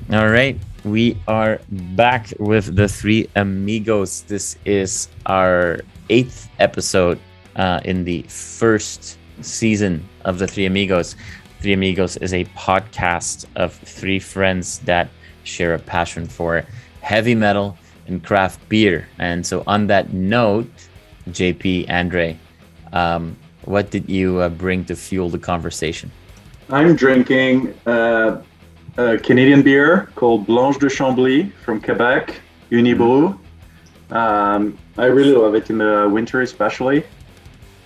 All right, we are back with the three amigos. This is our eighth episode in the first season of the Three Amigos. Three Amigos is a podcast of three friends that share a passion for heavy metal and craft beer. And so, on that note, JP, Andre, what did you bring to fuel the conversation? I'm drinking a Canadian beer called Blanche de Chambly from Quebec, Unibrew. I really love it in the winter, especially.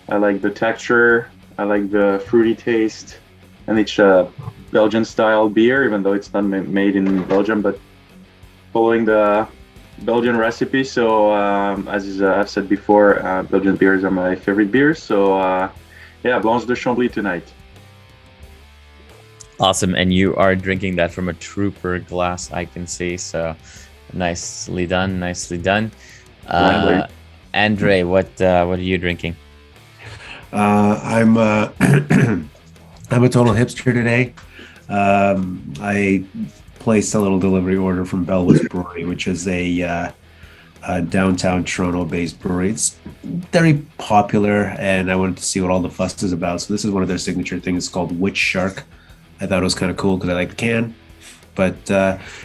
I like the texture. I like the fruity taste, and it's a Belgian-style beer, even though it's not made in Belgium, but following the Belgian recipe. So, as I've said before, Belgian beers are my favorite beers. So, yeah, Blanche de Chambly tonight. Awesome, and you are drinking that from a trooper glass, I can see. So, nicely done, nicely done. Andre, what are you drinking? I'm I'm a total hipster today. I placed a little delivery order from Bellwood's Brewery, which is a downtown Toronto-based brewery. It's very popular, and I wanted to see what all the fuss is about. So this is one of their signature things. It's called Witch Shark. I thought it was kind of cool because I like the can, but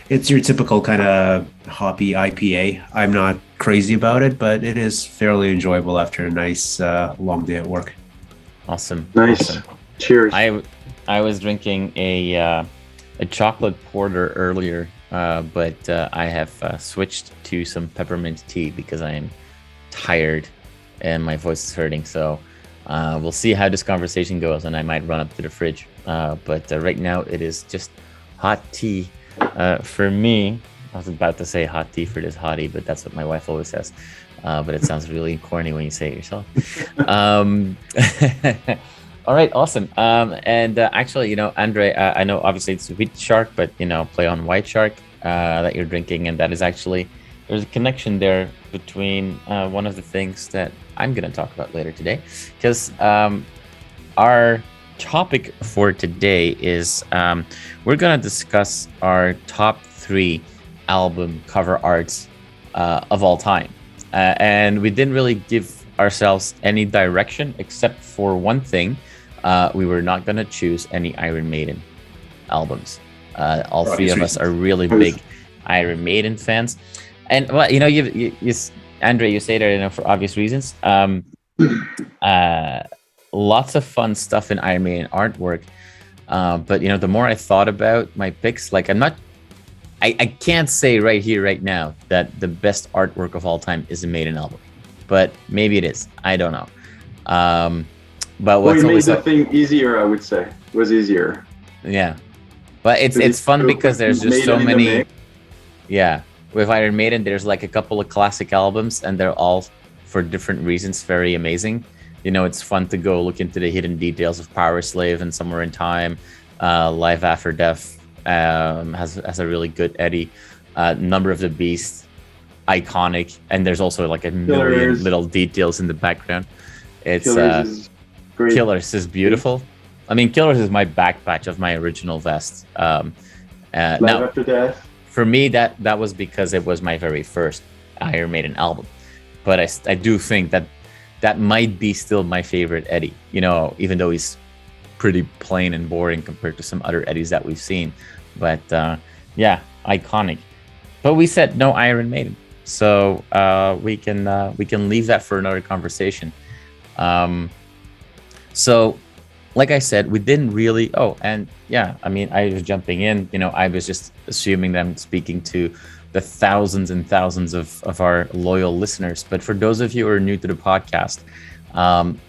it's your typical kind of hoppy IPA. I'm not crazy about it, but it is fairly enjoyable after a nice long day at work. Awesome. Nice. Awesome. Cheers. I was drinking a chocolate porter earlier, but I have switched to some peppermint tea because I am tired and my voice is hurting. So we'll see how this conversation goes, and I might run up to the fridge. But right now it is just hot tea for me. I was about to say hot tea for this hottie, but that's what my wife always says. But it sounds really corny when you say it yourself. All right, awesome. And actually, Andre, I know obviously it's wheat shark, but play on white shark that you're drinking, and that is actually there's a connection there between one of the things that I'm going to talk about later today, because our topic for today is we're going to discuss our top 3 album cover arts of all time. And we didn't really give ourselves any direction except for one thing. We were not going to choose any Iron Maiden albums. All three of us are really big Iron Maiden fans. And well, you Andre, you say that for obvious reasons. Lots of fun stuff in Iron Maiden artwork. But the more I thought about my picks, like I can't say right here, right now, that the best artwork of all time is a Maiden album, but maybe it is. I don't know. But what's made always the thing easier, I would say. It was easier. Yeah, but it's fun because there's just so many. Yeah, with Iron Maiden, there's like a couple of classic albums, and they're all for different reasons very amazing. It's fun to go look into the hidden details of Power Slave and Somewhere in Time. Life After Death has a really good Eddie. Number of the Beast, iconic, and there's also like a million little details in the background. It's Killers is beautiful. I mean, Killers is my back patch of my original vest. Life After Death. For me, that was because it was my very first Iron Maiden album. But I do think that might be still my favorite Eddie. Even though he's pretty plain and boring compared to some other Eddies that we've seen. But yeah, iconic. But we said no Iron Maiden, so we can leave that for another conversation. So, like I said, we didn't really. Oh, and yeah, I mean, I was jumping in. I was just assuming that I'm speaking to the thousands and thousands of our loyal listeners. But for those of you who are new to the podcast,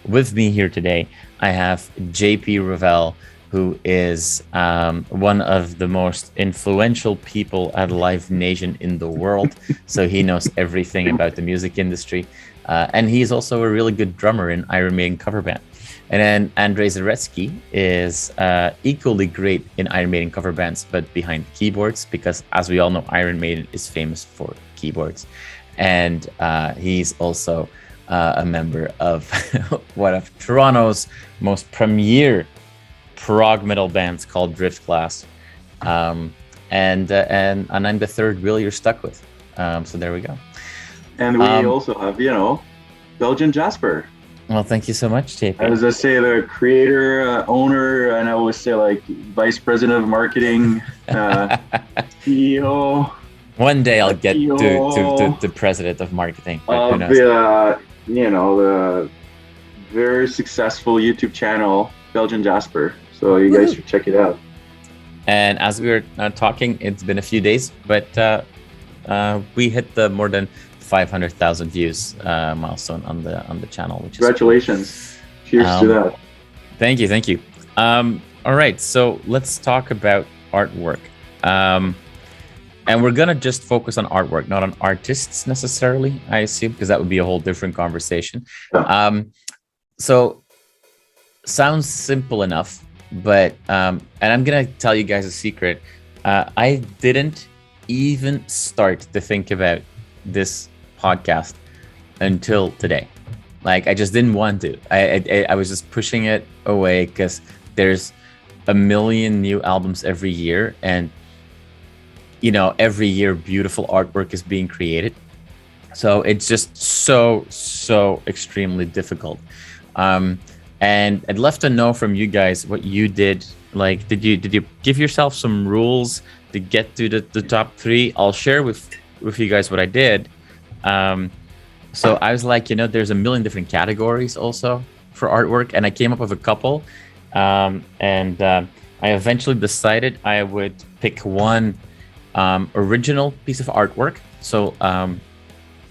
with me here today, I have JP Ravel, who is one of the most influential people at Live Nation in the world. So he knows everything about the music industry. And he's also a really good drummer in Iron Maiden cover band. And then Andrzej Zaretsky is equally great in Iron Maiden cover bands, but behind the keyboards, because as we all know, Iron Maiden is famous for keyboards. And he's also a member of one of Toronto's most premier prog metal bands called Driftglass. and I'm the third wheel you're stuck with. So there we go. And we also have, Belgian Jasper. Well, thank you so much, JP. As I say, the creator, owner, and I always say like vice president of marketing, CEO. One day I'll get to the president of marketing. But who knows? The very successful YouTube channel, Belgian Jasper. So you guys should check it out. And as we were talking, it's been a few days, but we hit the more than 500,000 views milestone on the channel. Which Congratulations! Cheers to that. Thank you. All right, so let's talk about artwork. And we're gonna just focus on artwork, not on artists necessarily, I assume, because that would be a whole different conversation. Yeah. So sounds simple enough, but and I'm gonna tell you guys a secret. I didn't even start to think about this podcast until today. Like, I just didn't want to. I was just pushing it away because there's a million new albums every year, and every year beautiful artwork is being created. So it's just so extremely difficult. And I'd love to know from you guys what you did. Like, did you give yourself some rules to get to the top 3? I'll share with you guys what I did. So I was like, there's a million different categories also for artwork, and I came up with a couple. And I eventually decided I would pick one original piece of artwork. So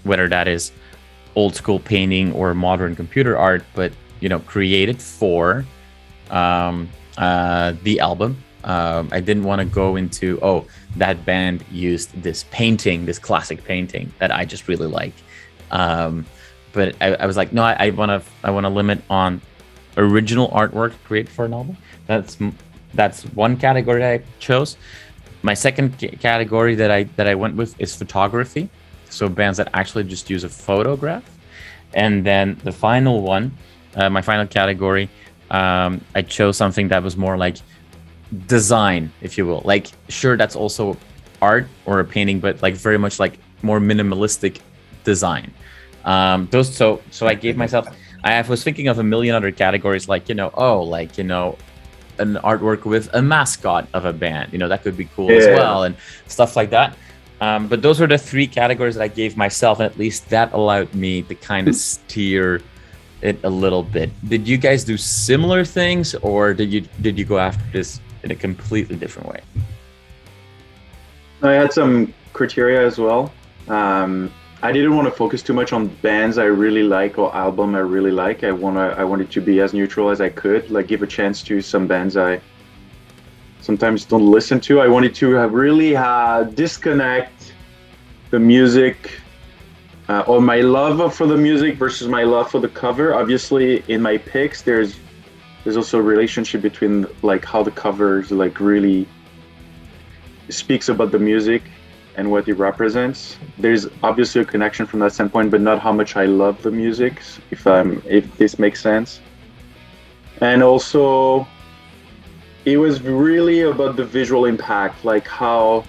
whether that is old school painting or modern computer art, but created for the album. I didn't want to go into, that band used this painting, this classic painting that I just really like. But I was like, no, I want to limit on original artwork created for an album. That's one category I chose. My second category that I went with is photography. So bands that actually just use a photograph. And then the final one, my final category, I chose something that was more like design, if you will. Like, sure, that's also art or a painting, but like very much like more minimalistic design. So I gave myself, I was thinking of a million other categories, like, an artwork with a mascot of a band, that could be cool as well, and stuff like that. But those were the 3 categories that I gave myself, and at least that allowed me to kind of steer it a little bit. Did you guys do similar things, or did you go after this in a completely different way? I had some criteria as well. I didn't want to focus too much on bands I really like or album I really like. I wanted to be as neutral as I could, like give a chance to some bands I sometimes don't listen to. I wanted to really disconnect the music or my love for the music versus my love for the cover. Obviously, in my picks, there's also a relationship between like how the covers like really speaks about the music and what it represents. There's obviously a connection from that standpoint, but not how much I love the music, if this makes sense. And also, it was really about the visual impact, like how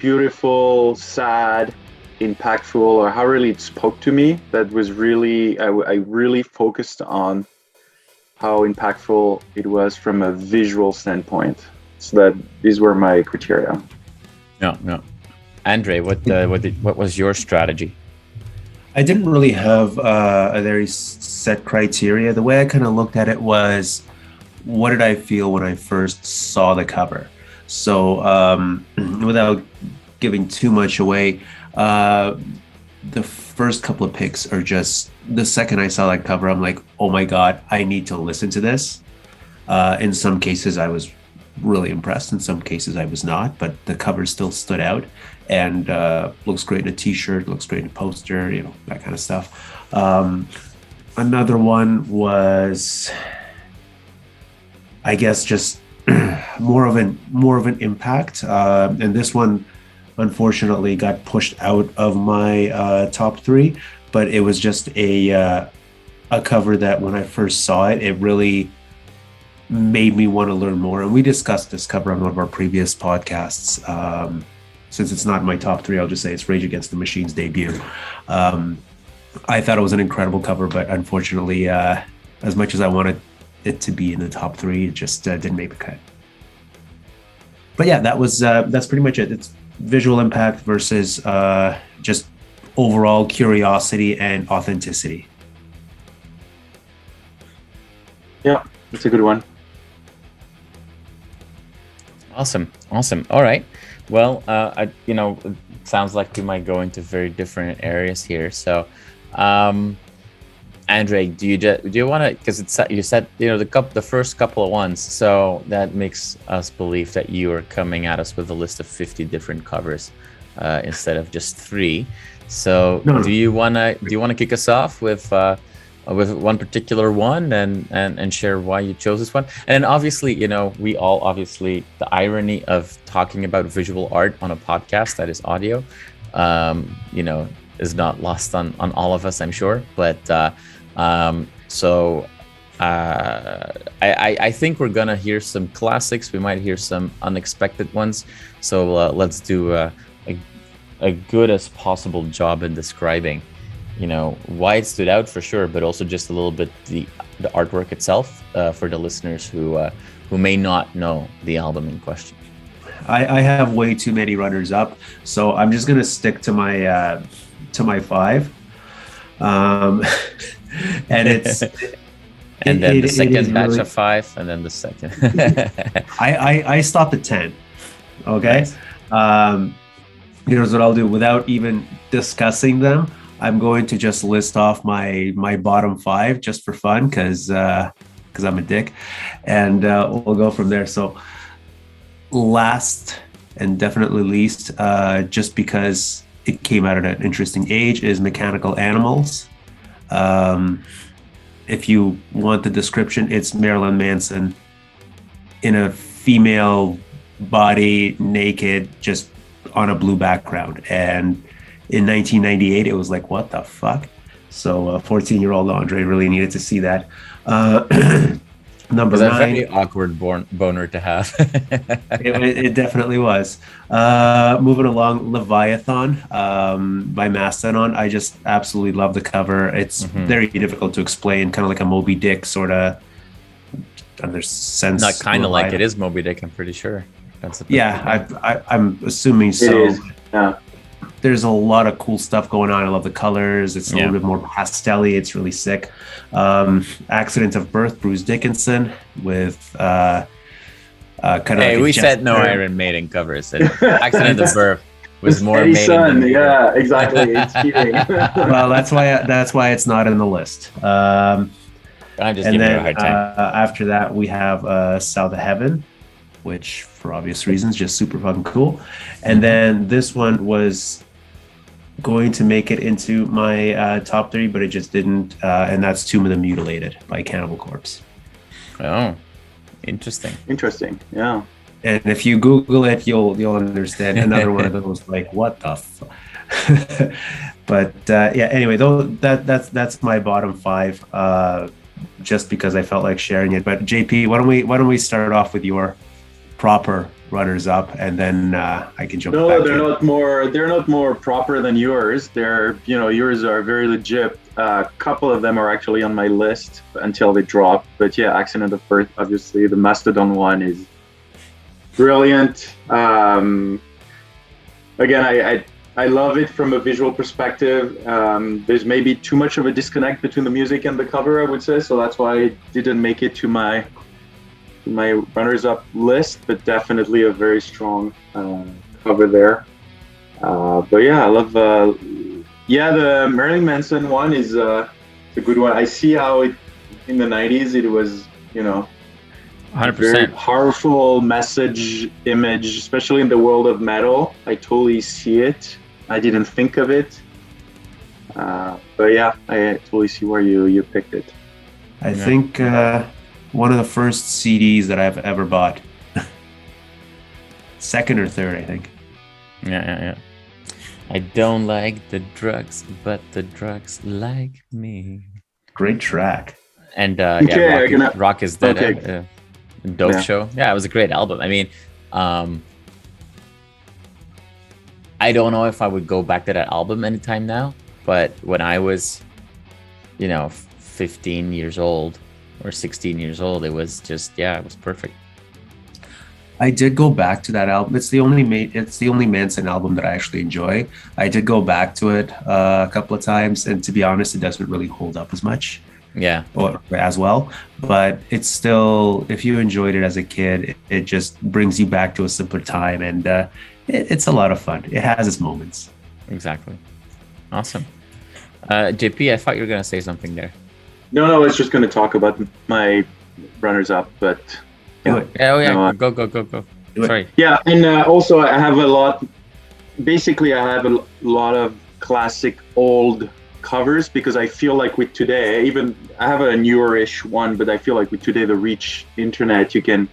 beautiful, sad, impactful, or how really it spoke to me. That was really, I really focused on how impactful it was from a visual standpoint. So that these were my criteria. No. Andre, what was your strategy? I didn't really have a very set criteria. The way I kind of looked at it was, what did I feel when I first saw the cover? So without giving too much away, the first couple of picks are just, the second I saw that cover, I'm like, oh my God, I need to listen to this. In some cases, I was really impressed. In some cases, I was not, but the cover still stood out and looks great in a t-shirt, looks great in a poster, that kind of stuff. Another one was, I guess, just more of an impact. And this one, unfortunately, got pushed out of my top 3, but it was just a cover that when I first saw it, it really made me want to learn more. And we discussed this cover on one of our previous podcasts. Since it's not in my top three, I'll just say it's Rage Against the Machine's debut. I thought it was an incredible cover, but unfortunately, as much as I wanted it to be in the top three, it just didn't make the cut. But yeah, that's pretty much it. It's visual impact versus just overall curiosity and authenticity. Yeah, that's a good one. Awesome. All right. Well, it sounds like we might go into very different areas here. So, Andre, do you want to? Because you said the first couple of ones, so that makes us believe that you are coming at us with a list of 50 different covers instead of just 3. So, do you want to kick us off with one particular one and share why you chose this one? And obviously, we all the irony of talking about visual art on a podcast that is audio, is not lost on all of us, I'm sure. But I think we're gonna hear some classics. We might hear some unexpected ones. So let's do a good as possible job in describing why it stood out for sure, but also just a little bit the artwork itself for the listeners who may not know the album in question. I have way too many runners up, so I'm just gonna stick to my 5, and it's and then the second batch really, of 5, and then the second. I stopped at 10. Okay, nice. Here's what I'll do without even discussing them. I'm going to just list off my bottom 5 just for fun, because I'm a dick, and we'll go from there. So last and definitely least, just because it came out at an interesting age, is Mechanical Animals. If you want the description, it's Marilyn Manson in a female body, naked, just on a blue background. And in 1998, it was like, what the fuck? So 14-year-old Andre really needed to see that. Number 9. A very awkward boner to have. it definitely was. Moving along, Leviathan by Mastodon. I just absolutely love the cover. It's very difficult to explain, kind of like a Moby Dick sort of sense. Not kind of like it is Moby Dick, I'm pretty sure. I'm assuming so. It is. Yeah. There's a lot of cool stuff going on. I love the colors. It's a little bit more pastel-y. It's really sick. Accident of Birth, Bruce Dickinson with kind of. Hey, we said no Iron Maiden covers. Accident of Birth was more Eddie Maiden. Sun, yeah, exactly. It's cheating. Well, that's why it's not in the list. I'm just giving you a hard time. After that, we have South of Heaven, which for obvious reasons, just super fucking cool. And then this one was going to make it into my top 3, but it just didn't. And that's Tomb of the Mutilated by Cannibal Corpse. Oh, interesting. Interesting, yeah. And if you Google it, you'll understand. Another one of those, like, what the fuck? But anyway, that's my bottom 5, just because I felt like sharing it. But JP, why don't we start off with your proper runners up, and then I can jump back. No, they're not more proper than yours. Yours are very legit. A couple of them are actually on my list until they drop. But yeah, Accident of Birth, obviously the Mastodon one is brilliant. Again, I love it from a visual perspective. There's maybe too much of a disconnect between the music and the cover, I would say, so that's why it didn't make it to my runners-up list, but definitely a very strong cover there. But yeah, I love the Marilyn Manson one is a good one. I see how it in the 90s it was 100%. Very powerful message image, especially in the world of metal. I totally see it. I didn't think of it, but yeah, I totally see where you picked it. I think one of the first CDs that I've ever bought. Second or third, I think. Yeah. I don't like the drugs, but the drugs like me. Great track. And okay, Rock is Dead. Okay. Dope Yeah. Show. Yeah, it was a great album. I mean, I don't know if I would go back to that album anytime now, but when I was, 15 years old or 16 years old, it was just, it was perfect. I did go back to that album. It's the only Manson album that I actually enjoy. I did go back to it a couple of times, and to be honest, it doesn't really hold up as much. Yeah. Or as well, but it's still, if you enjoyed it as a kid, it just brings you back to a simpler time, and it's a lot of fun. It has its moments. Exactly. Awesome. JP, I thought you were gonna say something there. No, I was just going to talk about my runners-up, but Do it. Oh yeah, No, go. Do it. Sorry. yeah, and also I have a lot. Basically, I have a lot of classic old covers because I feel like with today, even I have a newer-ish one, but I feel like with today the reach internet, you can,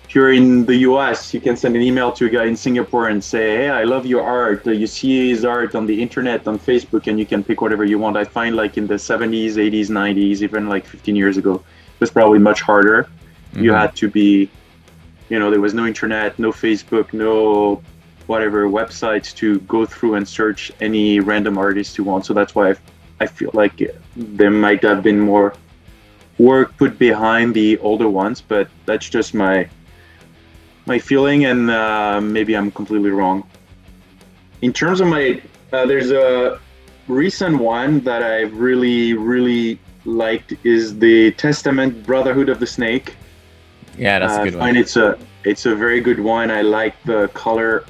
if you're in the US, you can send an email to a guy in Singapore and say, hey, I love your art. You see his art on the internet, on Facebook, and you can pick whatever you want. I find like in the 70s, 80s, 90s, even like 15 years ago, it was probably much harder. You had to be, there was no internet, no Facebook, no whatever websites to go through and search any random artist you want. So that's why I feel like there might have been more work put behind the older ones, but that's just my feeling, and maybe I'm completely wrong. In terms of there's a recent one that I really, really liked is the Testament Brotherhood of the Snake. Yeah, that's a good I one. find it's a very good one. I like the color,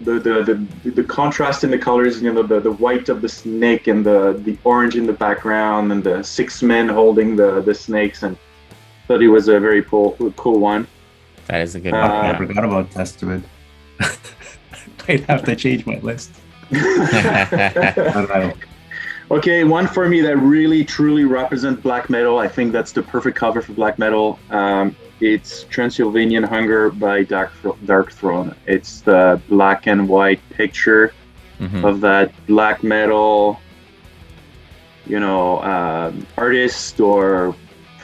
the contrast in the colors. The white of the snake and the orange in the background, and the 6 men holding the snakes. And thought it was a very cool one. That is a good I one. forgot about Testament. I'd have to change my list. Okay, one for me that really truly represents black metal. I think that's the perfect cover for black metal. It's Transylvanian Hunger by Dark Throne. It's the black and white picture of that black metal, artist or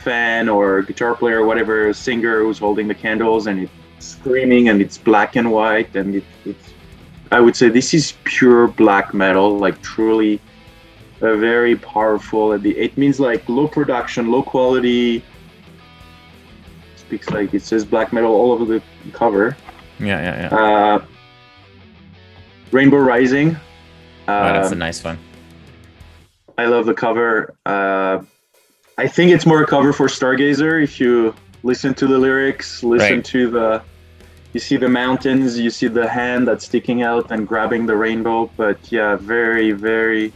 fan or guitar player or whatever, singer who's holding the candles and it's screaming, and it's black and white, and it's I would say this is pure black metal, like truly a very powerful. It means like low production, low quality. Speaks like it says black metal all over the cover. Yeah. Rainbow Rising. That's a nice one. I love the cover. I think it's more a cover for Stargazer. If you listen to the lyrics, to you see the mountains, you see the hand that's sticking out and grabbing the rainbow. But yeah, very, very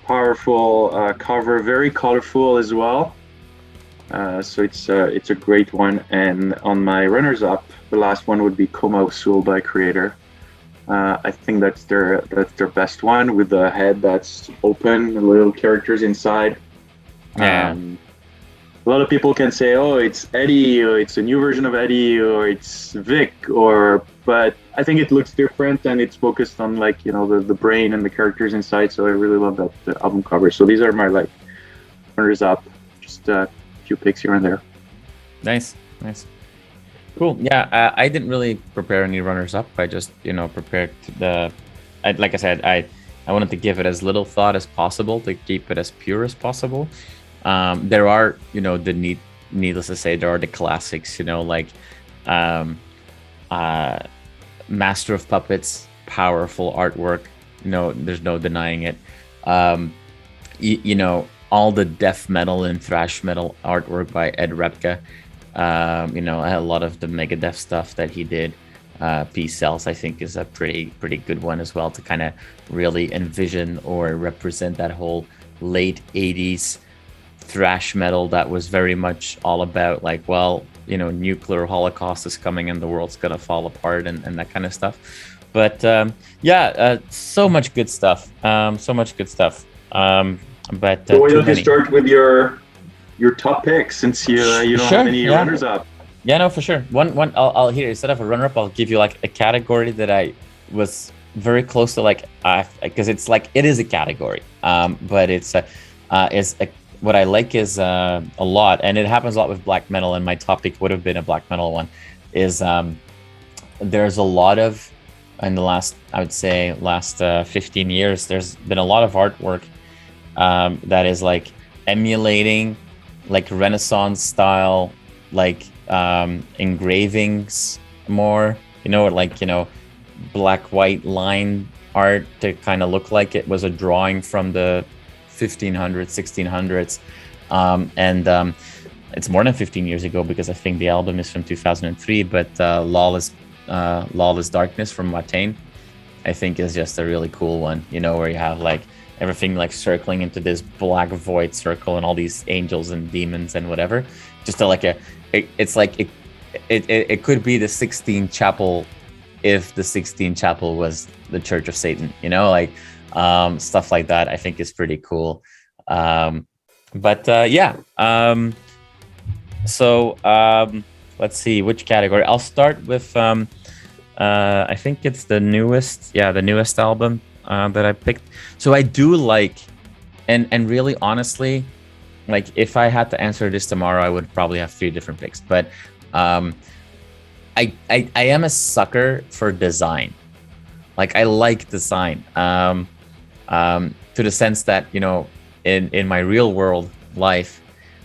powerful cover, very colorful as well. So it's a great one. And on my runners-up, the last one would be Coma of Soul by Creator. I think that's their best one, with the head that's open, little characters inside. Yeah. A lot of people can say, "Oh, it's Eddie," or "It's a new version of Eddie," or "It's Vic," but I think it looks different, and it's focused on the brain and the characters inside. So I really love that album cover. So these are my runners up. Just a few picks here and there. Nice. Cool. Yeah, I didn't really prepare any runners up. I just prepared like I said, I wanted to give it as little thought as possible to keep it as pure as possible. There are, needless to say, there are the classics, like Master of Puppets, powerful artwork. There's no denying it. All the death metal and thrash metal artwork by Ed Repka. A lot of the Megadeth stuff that he did. Peace Cells, I think, is a pretty good one as well, to kind of really envision or represent that whole late 80s thrash metal that was very much all about nuclear holocaust is coming and the world's gonna fall apart and that kind of stuff. But so much good stuff. But So why don't you start with your top picks, since you don't have any runners up? Yeah, no, for sure. One I'll here, instead of a runner up, I'll give you a category that I was very close to, because it's it is a category, but it's what I like is a lot, and it happens a lot with black metal, and my topic would have been a black metal one, is there's a lot of, in the last, I would say, last 15 years, there's been a lot of artwork that is like emulating like Renaissance style, like engravings more, like, black white line art to kind of look like it was a drawing from the 1500s, 1600s. And it's more than 15 years ago, because I think the album is from 2003, but Lawless Darkness from Watain, I think, is just a really cool one, where you have like everything like circling into this black void circle and all these angels and demons and whatever, just to like it could be the Sistine Chapel if the Sistine Chapel was the Church of Satan, like stuff like that. I think is pretty cool. So let's see which category. I'll start with I think it's the newest album that I picked. So I do like, and really honestly, like if I had to answer this tomorrow, I would probably have 3 different picks. But I am a sucker for design. Like I like design to the sense that, in my real world life,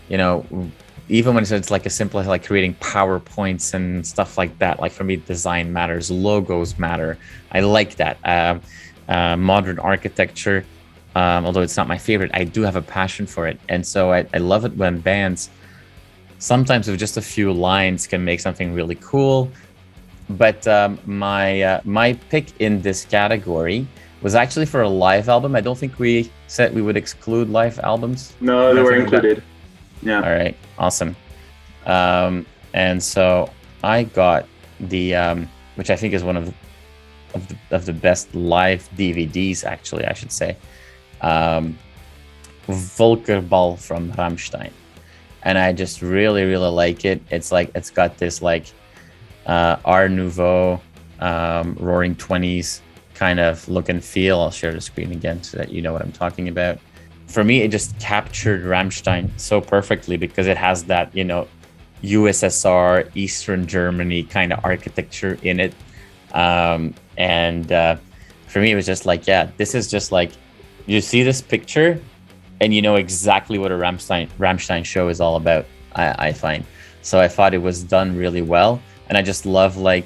even when it's like as simple as like creating PowerPoints and stuff like that, like for me, design matters, logos matter. I like that. Modern architecture, although it's not my favorite, I do have a passion for it. And so I love it when bands, sometimes with just a few lines, can make something really cool. But my pick in this category was actually for a live album. I don't think we said we would exclude live albums. No, they were included. Yeah. All right. Awesome. And so I got the which I think is one of the best live DVDs, actually, I should say. Volkerball from Rammstein. And I just really, really like it. It's like, it's got this like Art Nouveau, Roaring 20s kind of look and feel. I'll share the screen again so that you know what I'm talking about. For me, it just captured Rammstein so perfectly because it has that, USSR, Eastern Germany kind of architecture in it. And for me, it was just like, yeah, this is just like, you see this picture and you know exactly what a Rammstein show is all about, I find. So I thought it was done really well. And I just love, like,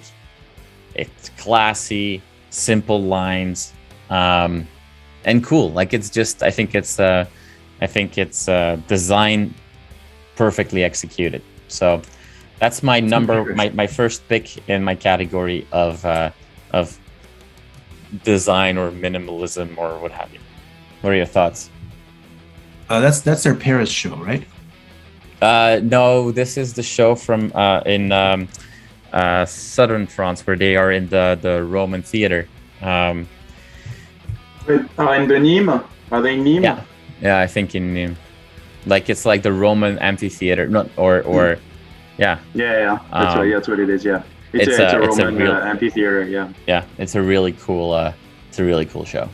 it's classy, simple lines, and cool. Like, it's just, I think it's design perfectly executed. So that's my my first pick in my category of design or minimalism or what have you. What are your thoughts? That's their Paris show, right? No, this is the show from in southern France, where they are in the Roman theater. In the Nîmes? Are they in Nîmes? Yeah, I think in Nîmes. Like, it's like the Roman amphitheater, or yeah. Yeah. That's what it is. Yeah, it's a Roman amphitheater. Yeah, it's a really cool show.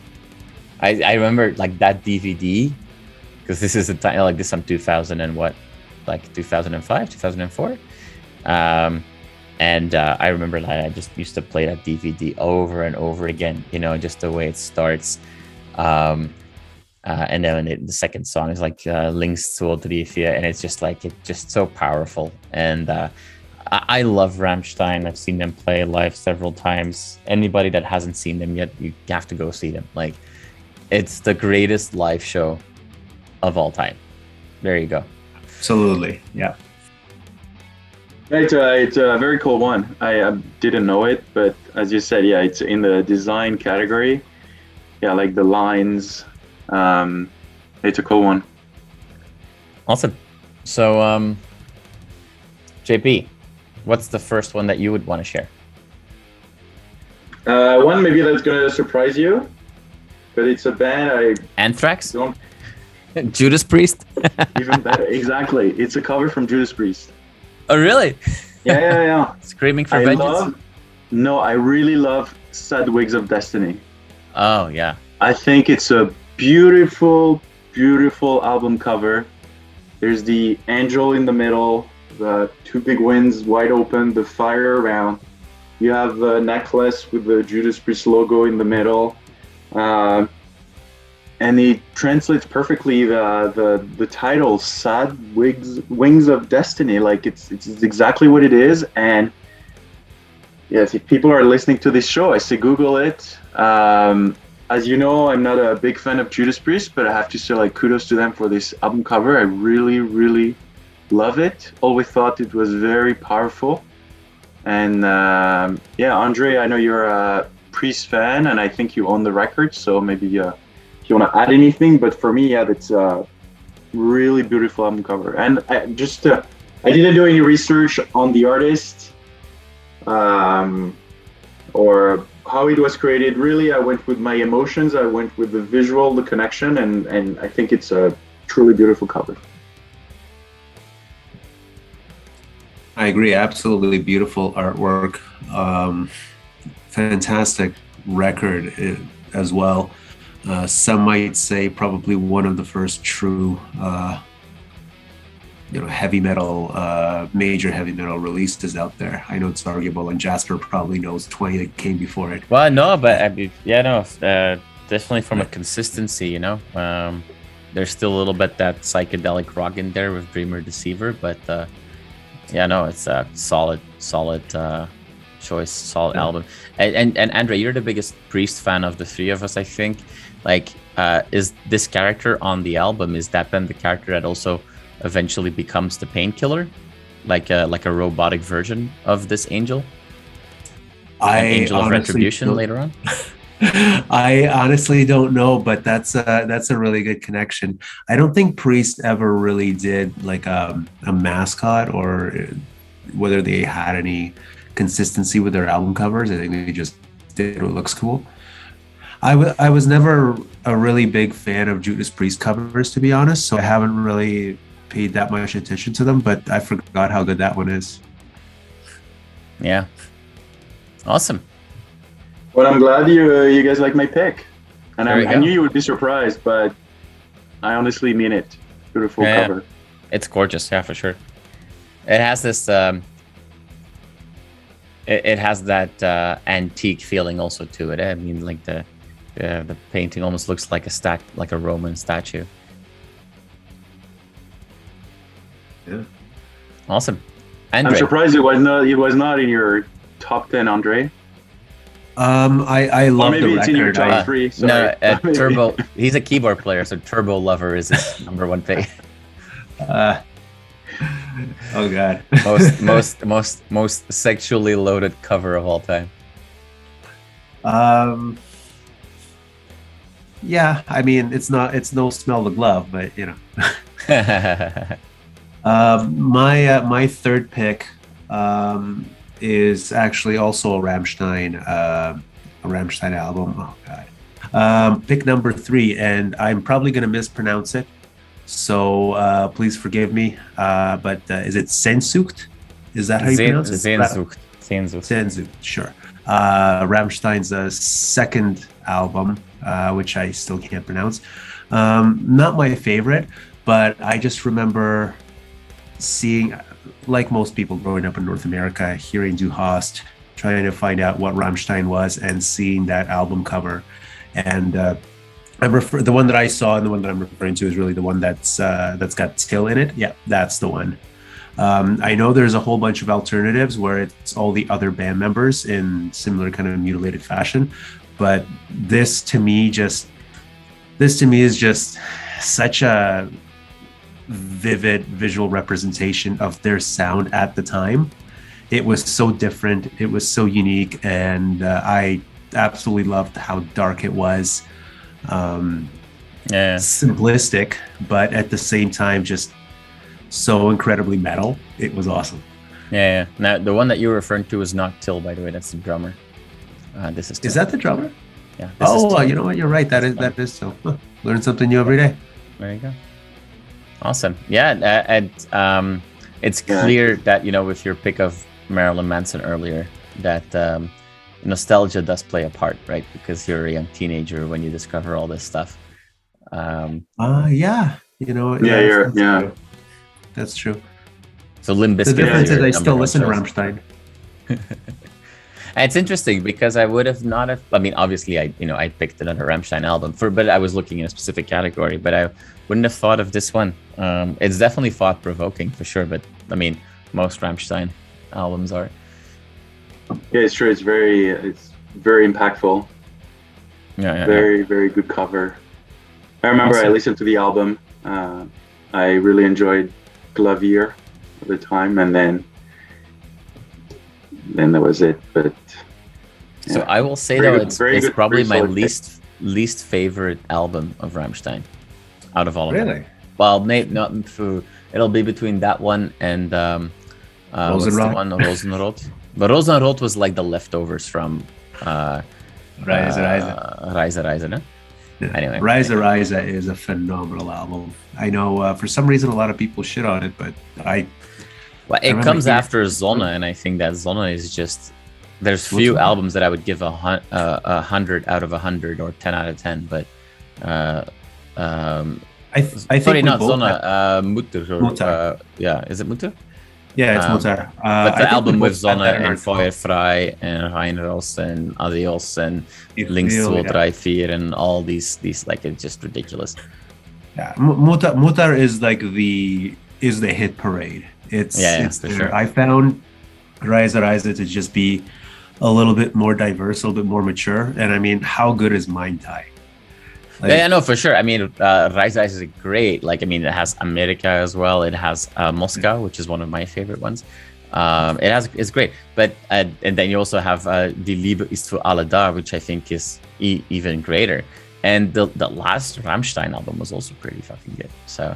I remember, like, that DVD, because this is a time like this, from 2000 and what, like 2005, 2004. And I remember that I just used to play that DVD over and over again, just the way it starts. And then the second song is like Links to Odrifia, and it's just like, it's just so powerful. And I love Rammstein. I've seen them play live several times. Anybody that hasn't seen them yet, you have to go see them. Like, it's the greatest live show of all time. There you go. Absolutely. Yeah. It's a very cool one. I didn't know it, but as you said, yeah, it's in the design category. Yeah, like the lines. It's a cool one. Awesome. So, JP, what's the first one that you would want to share? One maybe that's gonna surprise you, but it's a band Anthrax? Judas Priest? Even better. Exactly. It's a cover from Judas Priest. Oh, really? Yeah. Screaming for Vengeance? I really love Sad Wigs of Destiny. Oh, yeah. I think it's a beautiful, beautiful album cover. There's the angel in the middle, the two big wings wide open, the fire around. You have the necklace with the Judas Priest logo in the middle. And it translates perfectly the title "Sad Wings of Destiny." Like it's exactly what it is. And yes, if people are listening to this show, I say Google it. As you know, I'm not a big fan of Judas Priest, but I have to say, like, kudos to them for this album cover. I really, really love it. Always thought it was very powerful. And yeah, Andre, I know you're a Priest fan, and I think you own the record, so maybe if you want to add anything. But for me, yeah, that's a really beautiful album cover. And I didn't do any research on the artist or how it was created. Really, I went with my emotions. I went with the visual, the connection, and I think it's a truly beautiful cover. I agree. Absolutely beautiful artwork. Fantastic record as well. Some might say probably one of the first true, heavy metal, major heavy metal releases out there. I know it's arguable, and Jasper probably knows 20 that came before it. Well, no, but definitely from a consistency, there's still a little bit that psychedelic rock in there with Dreamer Deceiver, but it's a solid choice, solid album. And Andre, you're the biggest Priest fan of the three of us, I think. Like, is this character on the album, is that then the character that also eventually becomes the painkiller, like a robotic version of this angel? An angel of retribution later on. I honestly don't know, but that's a really good connection. I don't think Priest ever really did like a mascot, or whether they had any consistency with their album covers. I think they just did what looks cool. I was never a really big fan of Judas Priest covers, to be honest, so I haven't really paid that much attention to them, but I forgot how good that one is. Yeah. Awesome. Well, I'm glad you guys like my pick. And I knew you would be surprised, but I honestly mean it. Beautiful cover. It's gorgeous, yeah, for sure. It has this it has that antique feeling also to it. I mean, like the painting almost looks like a Roman statue. Yeah. Awesome. Andre. I'm surprised it was not in your top 10, Andre. I love the record. Maybe it's in your top 3. Sorry. No, Turbo. He's a keyboard player, so Turbo Lover is his number one pick. Oh God. most sexually loaded cover of all time. Yeah, I mean, it's no Smell the Glove, but my third pick is actually also a Rammstein album. Oh God. Pick number 3, and I'm probably going to mispronounce it, so please forgive me. But is it Sehnsucht? Is that how you pronounce it? Sehnsucht, sure. Rammstein's second album, which I still can't pronounce. Not my favorite, but I just remember seeing, like most people growing up in North America, hearing Du Hast, trying to find out what Rammstein was, and seeing that album cover. And the one that I saw and the one that I'm referring to is really the one that's got Till in it. Yeah, that's the one. I know there's a whole bunch of alternatives where it's all the other band members in similar kind of mutilated fashion, but this to me is just such a vivid visual representation of their sound at the time. It was so different, it was so unique, and I absolutely loved how dark it was. Simplistic, but at the same time just so incredibly metal. It was awesome. Yeah. Now the one that you're referring to is not Till, by the way. That's the drummer. This is Till. Is that the drummer? Yeah. You know what? You're right. That is Till. Learn something new every day. There you go. Awesome. Yeah, and it's clear that with your pick of Marilyn Manson earlier, that nostalgia does play a part, right? Because you're a young teenager when you discover all this stuff. Yeah. That's true. So Limp The Bizkit difference is your I number still one listen to choice. Rammstein. And it's interesting because I would have not have. I mean, obviously, I picked another Rammstein album but I was looking in a specific category. But I wouldn't have thought of this one. It's definitely thought provoking for sure. But I mean, most Rammstein albums are. Yeah, it's true. It's very impactful. Yeah. Very, very good cover. I remember Awesome. I listened to the album. I really enjoyed Clavier at the time, and then that was it. But So I will say Very though, good- it's very good, probably very my solid pick. least favorite album of Rammstein, out of all of them. Really? Well, maybe not. It'll be between that one and what's the Rosenrot? one, Rosenrot. But Rosenrot was like the leftovers from Rise. Reise, no? Yeah. Anyway. Rise is a phenomenal album. I know for some reason a lot of people shit on it, but Well, it remember comes hearing- after Zona, and I think that Zona is just. There's few Zona? albums that I would give 100 out of 100 or 10 out of 10, but I think sorry, we not both Zona, had- Mutter. Mutter. Yeah, is it Mutter? yeah, it's um, Mutter. But I the think we album both with had Zona that in and our top. Feuerfrei and Reinros and Adios and If Links you- 2, 3, 4 and all these like it's just ridiculous. Yeah, Mutter is like the hit parade. It's For sure. I found Rise to just be a little bit more diverse, a little bit more mature. And I mean, how good is Mind Tie? Like, Yeah, no, for sure. I mean, Rise is great. Like, I mean, it has America as well. It has Moscow, which is one of my favorite ones. It's great. But and then you also have Die Liebe ist für alle da, which I think is even greater. And the last Rammstein album was also pretty fucking good. So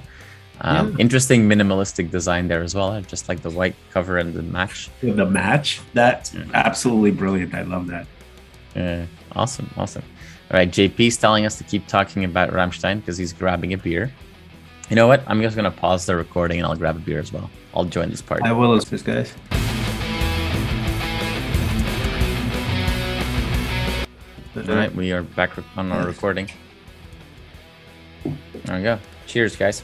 interesting minimalistic design there as well. Just like the white cover and the match. the match, that's absolutely brilliant. I love that. Awesome. All right, JP's telling us to keep talking about Rammstein because he's grabbing a beer. You know what? I'm just going to pause the recording and I'll grab a beer as well. I'll join this party. I will as this, guys. All right, we are back on our recording. There we go. Cheers, guys.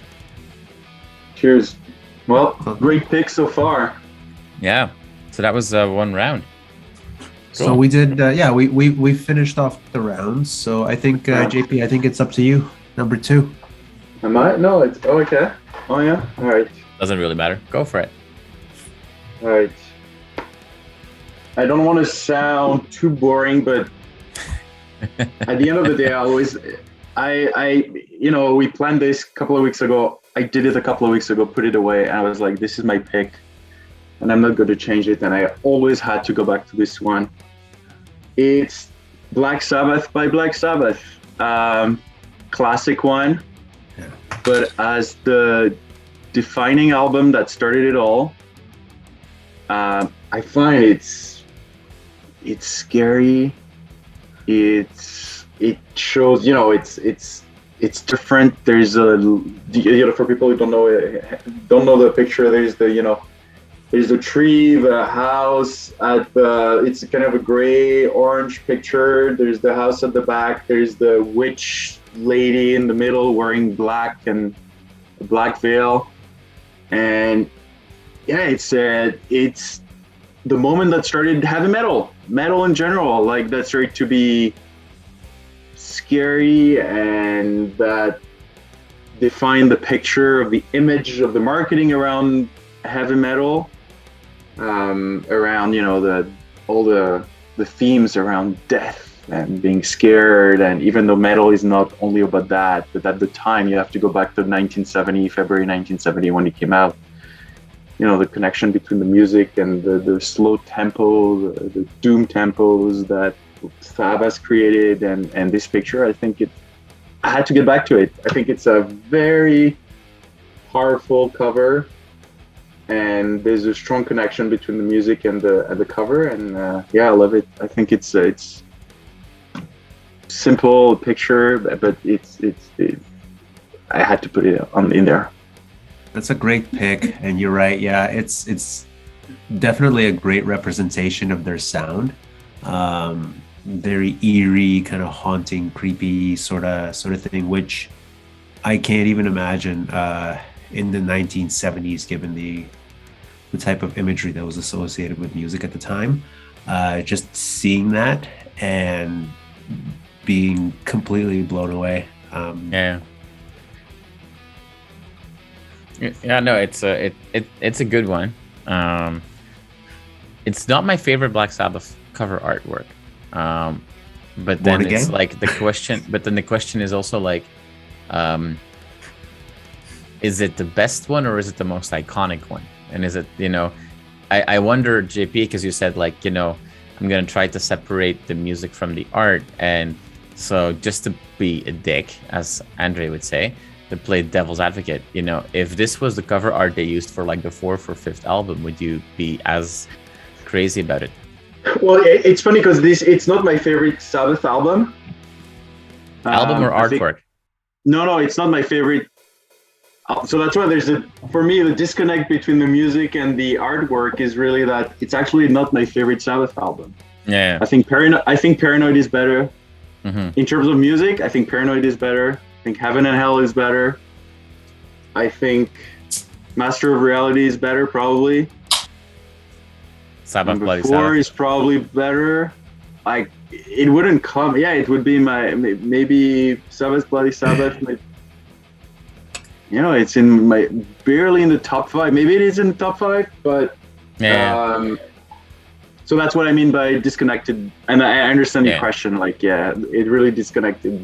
cheers. Well, great pick so far. Yeah. So that was one round. So Cool. we did, we finished off the rounds. So I think, JP, I think it's up to you. Number 2. Am I? No, it's okay. Oh yeah. All right. Doesn't really matter. Go for it. All right. I don't want to sound too boring, but at the end of the day, we planned this a couple of weeks ago. I did it a couple of weeks ago, put it away, and I was like, this is my pick, and I'm not going to change it. And I always had to go back to this one. It's Black Sabbath by Black Sabbath. Classic one. Yeah. But as the defining album that started it all, I find it's scary. It shows, it's different. There's for people who don't know the picture, there's the tree, the house it's kind of a gray orange picture. There's the house at the back. There's the witch lady in the middle wearing black and a black veil. And yeah, it's the moment that started heavy metal in general, like that started to be scary, and that defined the picture of the image of the marketing around heavy metal, around all the themes around death and being scared. And even though metal is not only about that, but at the time you have to go back to February 1970 when it came out. The connection between the music and the slow tempo, the doom tempos that Sabbath created, and this picture, I had to get back to it. I think it's a very powerful cover, and there's a strong connection between the music and the cover, and I love it. I think it's simple picture, but I had to put it in there. That's a great pick, and you're right. Yeah, it's definitely a great representation of their sound. Very eerie, kind of haunting, creepy sort of thing, which I can't even imagine in the 1970s, given the type of imagery that was associated with music at the time. Just seeing that and being completely blown away. Yeah, no, it's a good one. It's not my favorite Black Sabbath cover artwork. But then it's like the question. But then the question is also like, is it the best one or is it the most iconic one? And is it, I wonder, JP, because you said like, I'm gonna try to separate the music from the art, and so just to be a dick, as Andre would say, to play devil's advocate, if this was the cover art they used for like the 4th or 5th album, would you be as crazy about it? Well, it's funny because it's not my favorite Sabbath album. Album or artwork? No, it's not my favorite. So that's why for me, the disconnect between the music and the artwork is really that it's actually not my favorite Sabbath album. Yeah. I think Paranoid is better. Mm-hmm. In terms of music, I think Paranoid is better. I think Heaven and Hell is better. I think Master of Reality is better, probably. Sabbath, Number 4 is probably better. It wouldn't come. Yeah, it would be maybe Sabbath, Bloody Sabbath. It's in barely in the top 5. Maybe it is in the top 5, but yeah. So that's what I mean by disconnected. And I understand your question. Like, yeah, it really disconnected.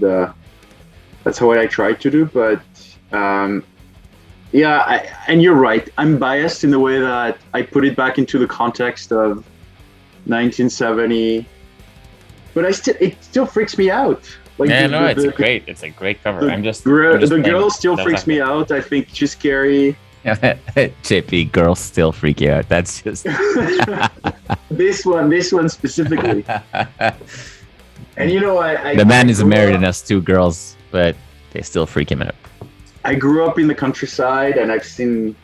That's what I tried to do, but yeah, and you're right. I'm biased in the way that I put it back into the context of 1970, but it still freaks me out. Like, it's a great cover. The girl still freaks me out. I think she's scary. JP, girls still freak you out. That's just this one specifically. And the man is married and has 2 girls, but they still freak him out. I grew up in the countryside, and I've seen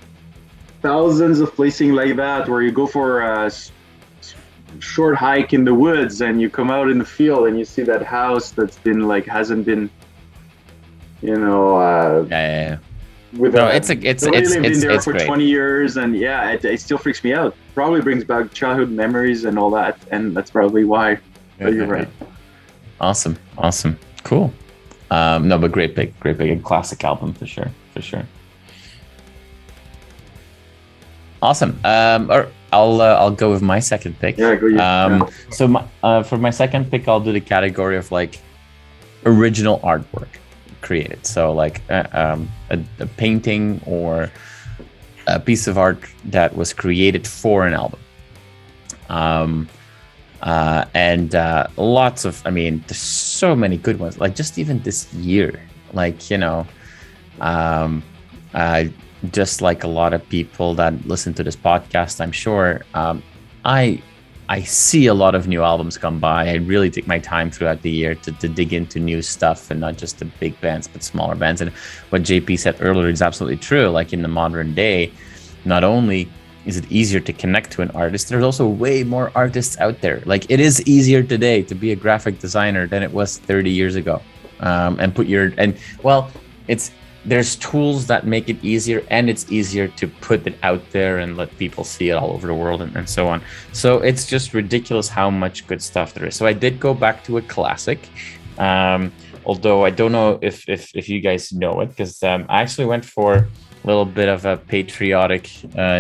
thousands of places like that where you go for a short hike in the woods and you come out in the field and you see that house that's been hasn't been it's there for great. 20 years, and it still freaks me out. Probably brings back childhood memories and all that, and that's probably why. But you're right. Awesome, cool. No, but great big classic album for sure. Awesome. Or I'll go with my second pick. Yeah, go. So for my second pick, I'll do the category of like original artwork created. So like a painting or a piece of art that was created for an album. And lots of, there's so many good ones. Like just even this year, just like a lot of people that listen to this podcast, I'm sure, I see a lot of new albums come by. I really take my time throughout the year to dig into new stuff, and not just the big bands, but smaller bands. And what JP said earlier is absolutely true. Like in the modern day, not only is it easier to connect to an artist, there's also way more artists out there. Like it is easier today to be a graphic designer than it was 30 years ago. There's tools that make it easier, and it's easier to put it out there and let people see it all over the world and so on. So it's just ridiculous how much good stuff there is. So I did go back to a classic, although I don't know if you guys know it, because I actually went for a little bit of a patriotic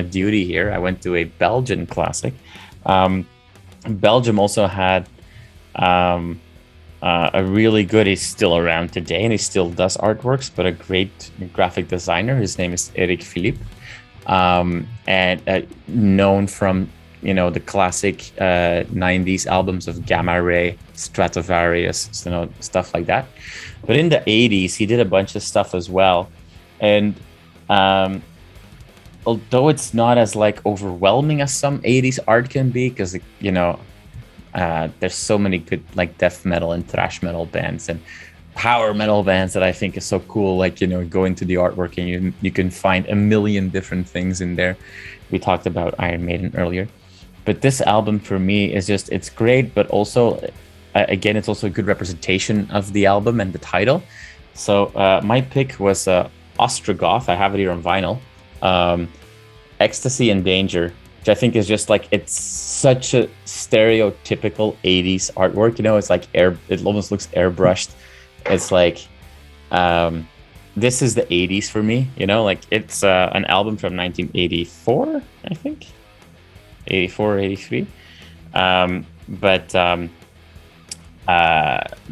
duty here. I went to a Belgian classic. Belgium also had a really good, he's still around today and he still does artworks, but a great graphic designer. His name is Philippe, and known from the classic 90s albums of Gamma Ray, Stratovarius, stuff like that. But in the 80s he did a bunch of stuff as well, and although it's not as like overwhelming as some 80s art can be, because there's so many good like death metal and thrash metal bands and power metal bands that I think is so cool. Like, go into the artwork and you can find a million different things in there. We talked about Iron Maiden earlier, but this album for me is just, it's great, but also again, it's also a good representation of the album and the title. So my pick was Ostrogoth. I have it here on vinyl. Ecstasy and Danger, which I think is just like, it's such a stereotypical 80s artwork. You know, it's like it almost looks airbrushed. It's like, this is the 80s for me. You know, like it's an album from 1984, I think, 84, 83.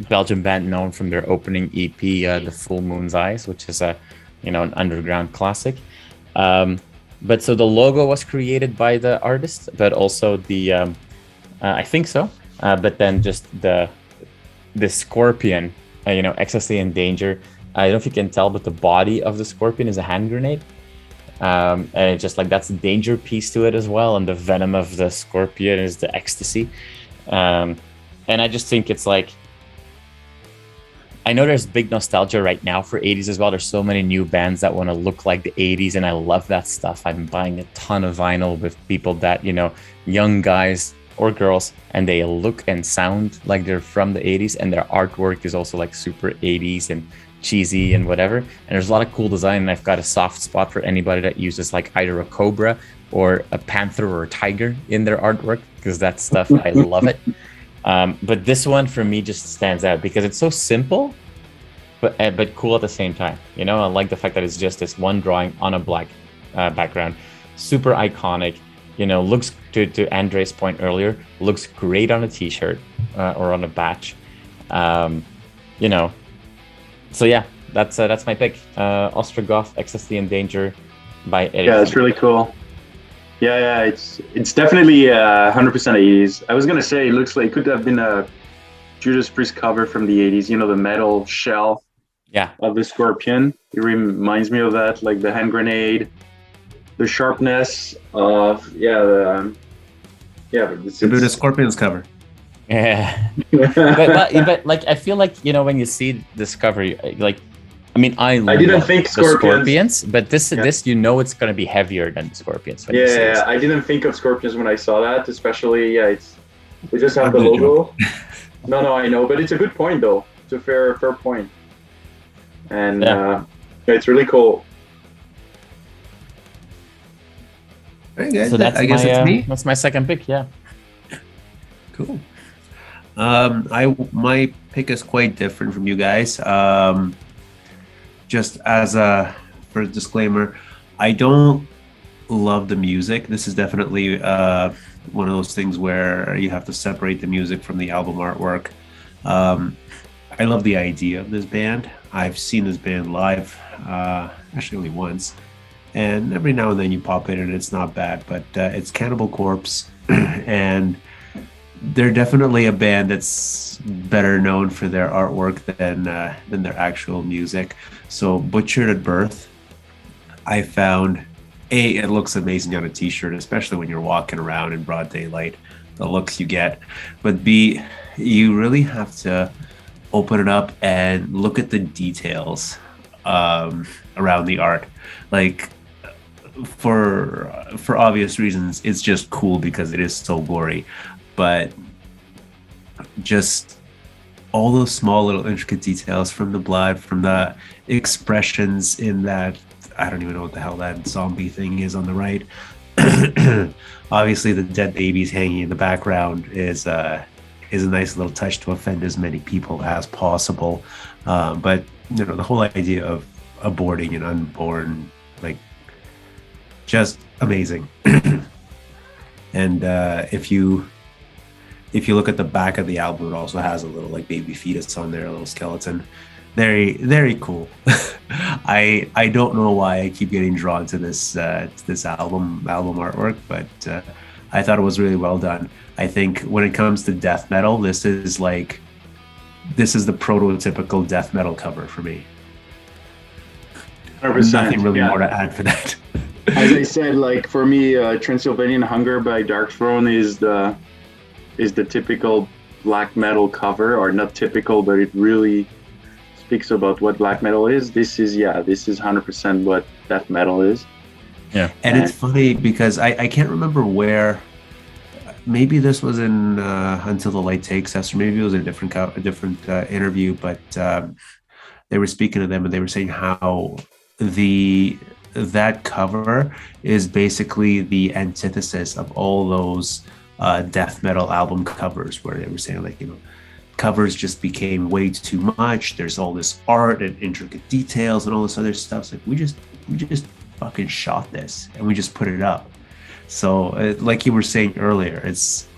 Belgian band known from their opening EP, The Full Moon's Eyes, which is an underground classic. But so the logo was created by the artist, but also the I think so. But then just the scorpion, Ecstasy and Danger. I don't know if you can tell, but the body of the scorpion is a hand grenade. And it's just like, that's a danger piece to it as well. And the venom of the scorpion is the ecstasy. And I just think it's like, I know there's big nostalgia right now for 80s as well. There's so many new bands that want to look like the 80s, and I love that stuff. I'm buying a ton of vinyl with people that, young guys or girls, and they look and sound like they're from the 80s, and their artwork is also like super 80s and cheesy and whatever. And there's a lot of cool design, and I've got a soft spot for anybody that uses like either a cobra or a panther or a tiger in their artwork, because that stuff, I love it. But this one for me just stands out because it's so simple, but cool at the same time. I like the fact that it's just this one drawing on a black background, super iconic. Looks, to Andre's point earlier, looks great on a t-shirt or on a batch. So yeah, that's my pick. Ostrogoth, Ecstasy and Danger by Eric. Yeah, it's really cool. Yeah, it's definitely 100% 80s. I was gonna say it looks like it could have been a Judas Priest cover from the 80s. The metal shell of the scorpion. It reminds me of that, like the hand grenade, the sharpness of but it's a scorpion's cover. Yeah, but like I feel like when you see this cover, like. I didn't think scorpions, but this it's going to be heavier than the scorpions. Yeah, I didn't think of scorpions when I saw that, especially, we just have the logo. No, I know, but it's a good point though. It's a fair point. And it's really cool. Very good. So I guess it's me. That's my second pick, yeah. Cool. My pick is quite different from you guys. Just as for a disclaimer, I don't love the music. This is definitely one of those things where you have to separate the music from the album artwork. I love the idea of this band. I've seen this band live, actually only once, and every now and then you pop in and it's not bad, but it's Cannibal Corpse, and they're definitely a band that's better known for their artwork than their actual music. So Butchered at Birth, I found, A, it looks amazing on a t-shirt, especially when you're walking around in broad daylight, the looks you get. But B, you really have to open it up and look at the details around the art. Like, for obvious reasons, it's just cool because it is so gory. But just all those small little intricate details from the blood, from the expressions in that, I don't even know what the hell that zombie thing is on the right. Obviously the dead babies hanging in the background is a nice little touch to offend as many people as possible. But the whole idea of aborting an unborn, like, just amazing. And if you look at the back of the album, it also has a little like baby fetus on there, a little skeleton. Very, very cool. I don't know why I keep getting drawn to this album artwork, but I thought it was really well done. I think when it comes to death metal, this is the prototypical death metal cover for me. 100%, nothing really more to add for that. As I said, like for me, Transylvanian Hunger by Dark Throne is the typical black metal cover, or not typical, but it really speaks about what black metal is. This is 100% what death metal is. Yeah. And it's funny because I can't remember where, maybe this was in Until the Light Takes Us, or maybe it was a different interview, but they were speaking to them and they were saying how that cover is basically the antithesis of all those death metal album covers where they were saying like, covers just became way too much. There's all this art and intricate details and all this other stuff. It's like we just fucking shot this and we just put it up. So like you were saying earlier, it's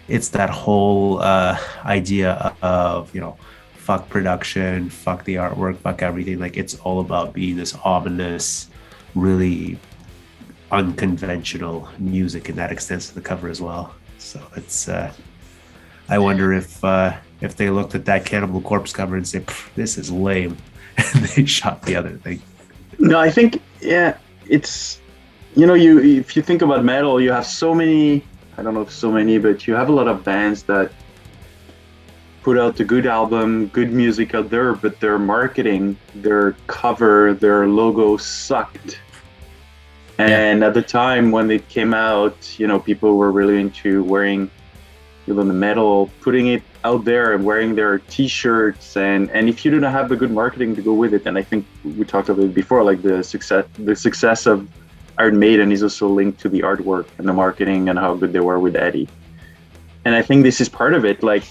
that whole idea of, fuck production, fuck the artwork, fuck everything. Like it's all about being this ominous, really unconventional music, and that extends to the cover as well. So it's I wonder if they looked at that Cannibal Corpse cover and said, this is lame, and they shot the other thing. No, I think, it's, if you think about metal, you have so many, I don't know if so many, but you have a lot of bands that put out a good album, good music out there, but their marketing, their cover, their logo sucked. And at the time when it came out, people were really into wearing, the metal, putting it out there and wearing their t-shirts. And if you didn't have the good marketing to go with it, and I think we talked about it before, like the success of Iron Maiden is also linked to the artwork and the marketing and how good they were with Eddie. And I think this is part of it. Like,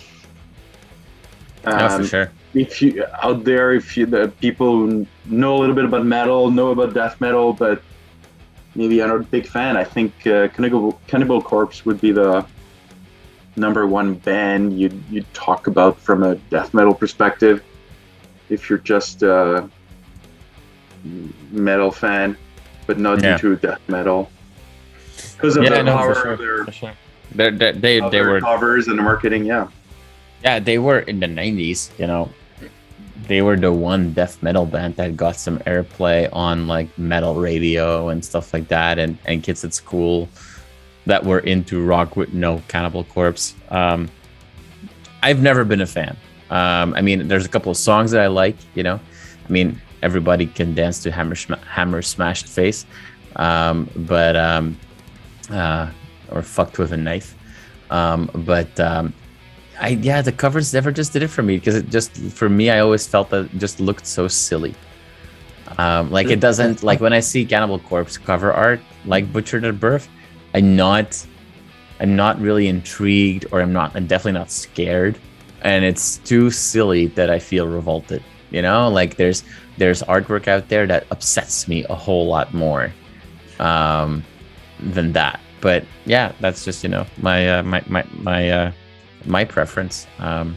for sure. If you out there, the people know a little bit about metal, know about death metal, but maybe I'm not a big fan. I think Cannibal Corpse would be the number one band you'd talk about from a death metal perspective if you're just a metal fan, but not into death metal because of the power of their were covers and the marketing. They were in the 90s, they were the one death metal band that got some airplay on like metal radio and stuff like that, and kids at school that were into rock would know Cannibal Corpse. I've never been a fan. I mean, there's a couple of songs that I like, I mean, everybody can dance to Hammer Smashed Face, or Fucked with a Knife. The covers never just did it for me, because it just, for me, I always felt that it just looked so silly. Like it doesn't, like when I see Cannibal Corpse cover art, like Butchered at Birth, I'm not really intrigued, or I'm definitely not scared, and it's too silly that I feel revolted. Like there's artwork out there that upsets me a whole lot more than that. But yeah, that's just my preference. I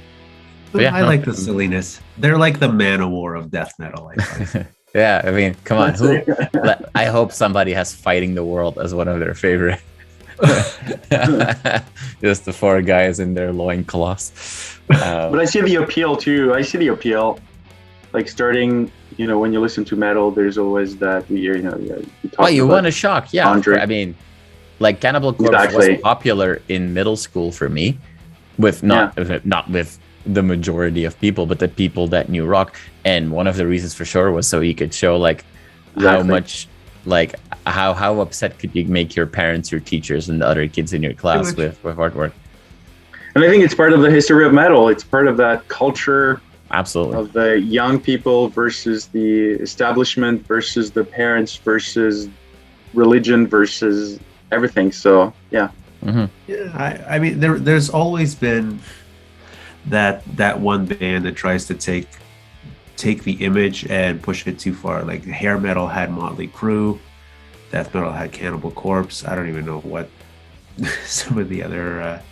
like the silliness. They're like the Man-O-War of death metal. I think. Yeah, I mean, come on. I hope somebody has Fighting the World as one of their favorite. Just the four guys in their loincloths. But I see the appeal too. Like starting, when you listen to metal, there's always that, you talk you about want a shock. Yeah. I mean, like Cannibal Corpse was popular in middle school for me, with not with the majority of people, but the people that knew rock. And one of the reasons for sure was so you could show like how much, like how upset could you make your parents, your teachers, and the other kids in your class with artwork. And I think it's part of the history of metal. It's part of that culture. Absolutely. Of the young people versus the establishment versus the parents versus religion versus everything. So yeah. Mm-hmm. Yeah, I mean, there's always been that one band that tries to take the image and push it too far. Like hair metal had Motley Crue, death metal had Cannibal Corpse. I don't even know what some of the other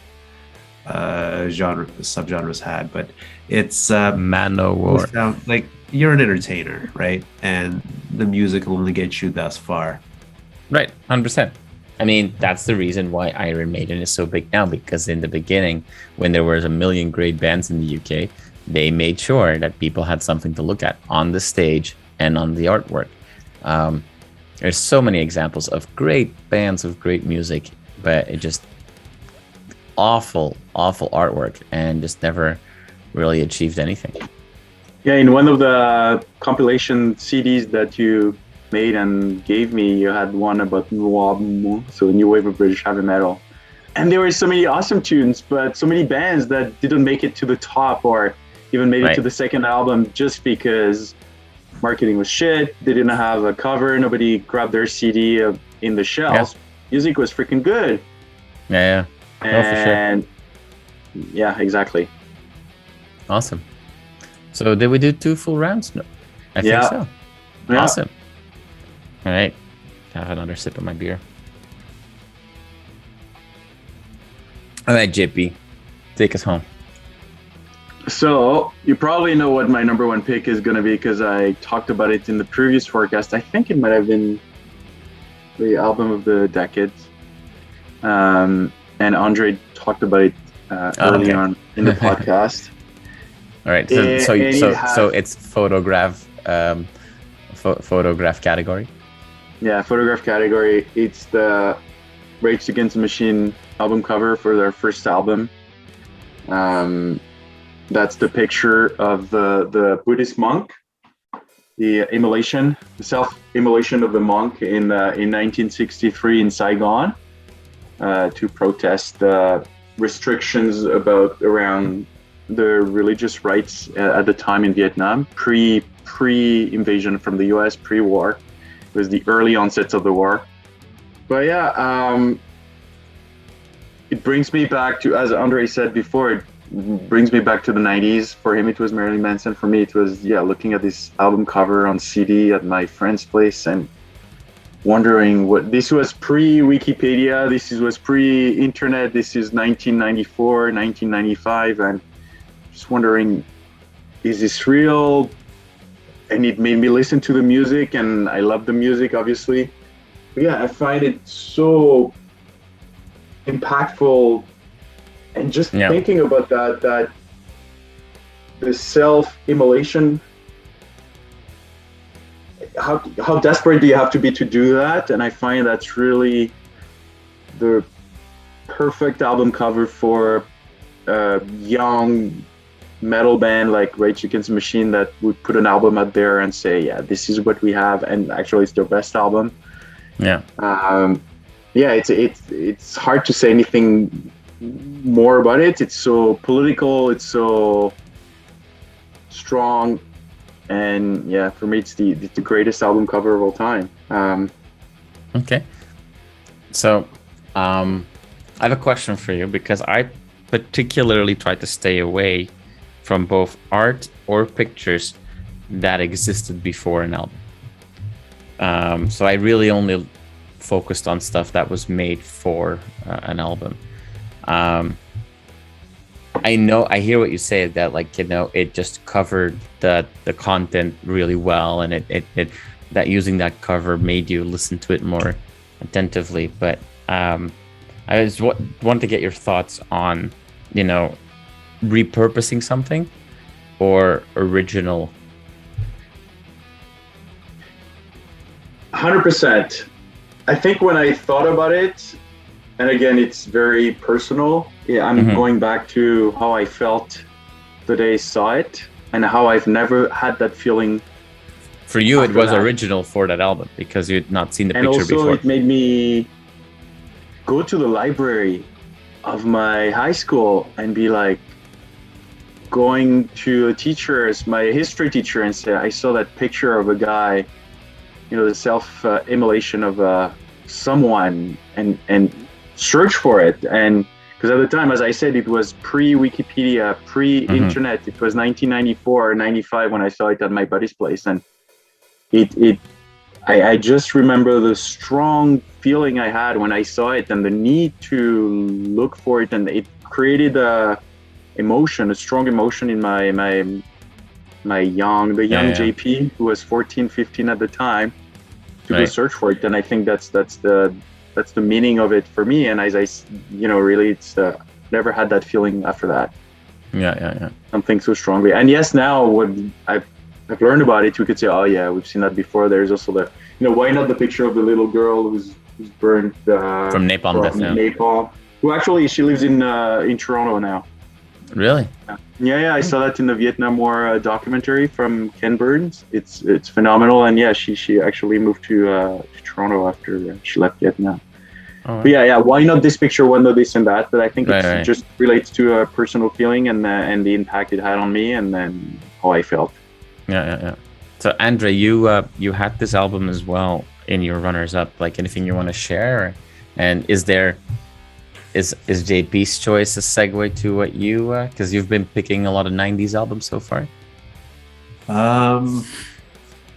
subgenres had, but it's Man-O-War. Like you're an entertainer, right? And the music will only get you thus far. Right, 100%. I mean, that's the reason why Iron Maiden is so big now, because in the beginning, when there was a million great bands in the UK, they made sure that people had something to look at on the stage and on the artwork. There's so many examples of great bands with great music, but it just awful artwork and just never really achieved anything. Yeah, in one of the compilation CDs that you made and gave me, you had one about new wave of British heavy metal, and there were so many awesome tunes, but so many bands that didn't make it to the top or even made it to the second album just because marketing was shit. They didn't have a cover. Nobody grabbed their CD in the shelves. Music was freaking good. Yeah. Oh, for sure. And yeah, exactly. Awesome. So did we do 2 full rounds? No, I think so. Yeah. Awesome. All right. Have another sip of my beer. All right, JP, take us home. So you probably know what my number 1 pick is going to be because I talked about it in the previous forecast. I think it might have been the album of the decade. And Andre talked about it early on in the podcast. All right. So it's photograph category. Yeah, photograph category. It's the Rage Against the Machine album cover for their first album. That's the picture of the Buddhist monk, the self-immolation of the monk in 1963 in Saigon to protest the restrictions around the religious rights at the time in Vietnam, pre-invasion from the US, pre-war. It was the early onsets of the war. But yeah, it brings me back to, as Andre said before, it brings me back to the 90s. For him, it was Marilyn Manson. For me, it was, looking at this album cover on CD at my friend's place and wondering what, this was pre-Wikipedia, this was pre-internet, this is 1994, 1995, and just wondering, is this real? And it made me listen to the music, and I love the music, obviously. But yeah, I find it so impactful, and just thinking about that the self-immolation, how desperate do you have to be to do that? And I find that's really the perfect album cover for a young metal band like Rage Against the Machine that would put an album out there and say, yeah, this is what we have, and actually it's their best album. It's hard to say anything more about it. It's so political, it's so strong, and for me it's the greatest album cover of all time. Okay, so I have a question for you, because I particularly try to stay away from both art or pictures that existed before an album. So I really only focused on stuff that was made for an album. I hear what you say, that it just covered the content really well, and it that using that cover made you listen to it more attentively. But I just wanted to get your thoughts on, repurposing something or original. 100%. I think when I thought about it, and again, it's very personal. I'm going back to how I felt the day I saw it, and how I've never had that feeling. For you, it was original for that album because you'd not seen the picture before. And also, it made me go to the library of my high school and be like, going to a teacher, my history teacher, and say, I saw that picture of a guy, the self-immolation of someone, and search for it. And because at the time, as I said, it was pre-Wikipedia, pre-internet. It was 1994 or 95 when I saw it at my buddy's place. And I just remember the strong feeling I had when I saw it, and the need to look for it. And it created a strong emotion in my young JP, who was 14, 15 at the time, to go search for it. And I think that's the meaning of it for me. And as I really, it's never had that feeling after that. Something so strongly. And yes, now what I've learned about it, we could say, oh yeah, we've seen that before. There's also the why not the picture of the little girl who's burned from napalm death now. Napalm, who actually, she lives in Toronto now. Really? Yeah, I saw that in the Vietnam War documentary from Ken Burns. It's phenomenal, and she actually moved to Toronto after she left Vietnam. But why not this picture? Why not this and that? But I think it just relates to a personal feeling and the impact it had on me, and then how I felt. Yeah. So Andre, you had this album as well in your runners up. Like anything you want to share? And is JP's choice a segue to what you because you've been picking a lot of 90s albums so far?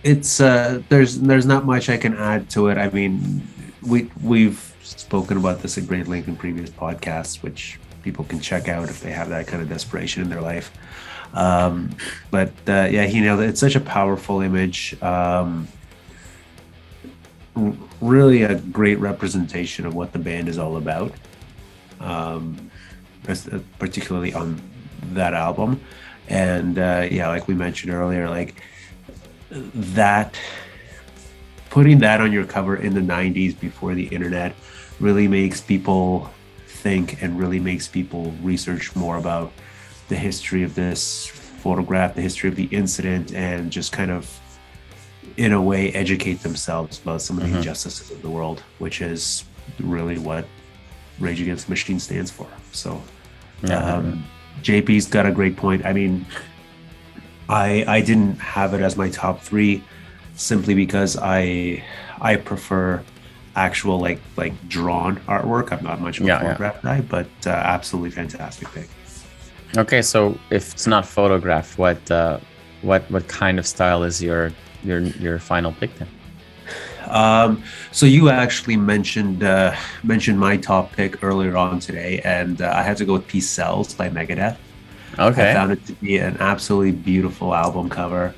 It's there's not much I can add to it. I mean, we've spoken about this at great length in previous podcasts, which people can check out if they have that kind of desperation in their life. But yeah, he nailed it. It's such a powerful image. Really a great representation of what the band is all about. Particularly on that album. And yeah, like we mentioned earlier, like that, putting that on your cover in the 90s before the internet really makes people think and really makes people research more about the history of this photograph, the history of the incident, and just kind of, in a way, educate themselves about some of the injustices of the world, which is really what Rage Against the Machine stands for. So JP's got a great point. I mean, I didn't have it as my top three simply because I prefer actual like drawn artwork. I'm not much of a photograph guy, but absolutely fantastic pick. Okay, so if it's not photographed, what kind of style is your final pick then? So you actually mentioned my top pick earlier on today, and I had to go with Peace Sells by Megadeth. Okay. I found it to be an absolutely beautiful album cover,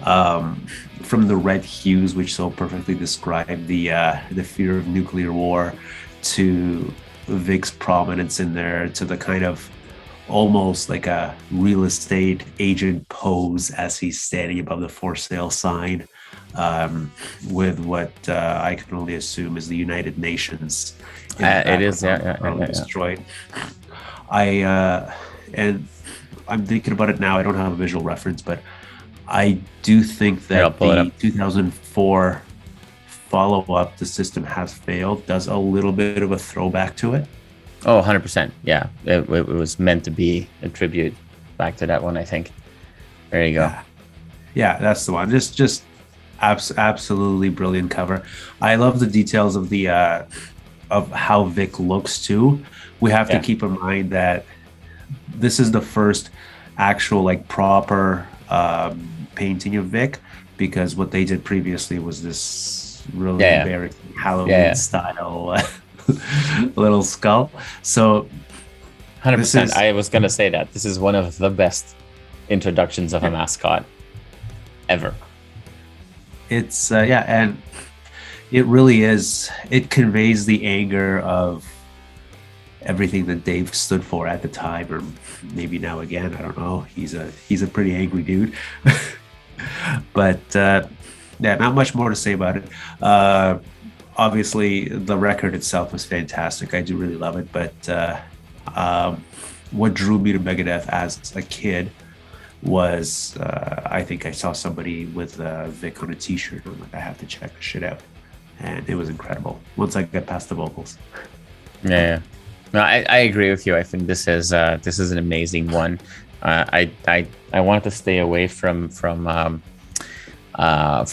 from the red hues, which so perfectly describe the fear of nuclear war, to Vic's prominence in there, to the kind of almost like a real estate agent pose as he's standing above the for sale sign, with what I can only assume is the United Nations. It is, destroyed. And I'm thinking about it now. I don't have a visual reference, but I do think that the 2004 follow-up, The System Has Failed, does a little bit of a throwback to it. Oh, 100%. Yeah, it was meant to be a tribute back to that one, I think. There you go. Yeah, that's the one. Just absolutely brilliant cover. I love the details of the of how Vic looks too. We have to keep in mind that this is the first actual like proper painting of Vic, because what they did previously was this really embarrassing Halloween style little skull. So 100%. I was gonna say that this is one of the best introductions of a mascot ever. It's and it really is. It conveys the anger of everything that Dave stood for at the time, or maybe now again. I don't know. He's a pretty angry dude. But not much more to say about it. Obviously, the record itself was fantastic. I do really love it. But what drew me to Megadeth as a kid was I think I saw somebody with Vic on a t-shirt. I'm like, I have to check this shit out. And it was incredible once I got past the vocals. Yeah. No, I agree with you. I think this is an amazing one. I want to stay away from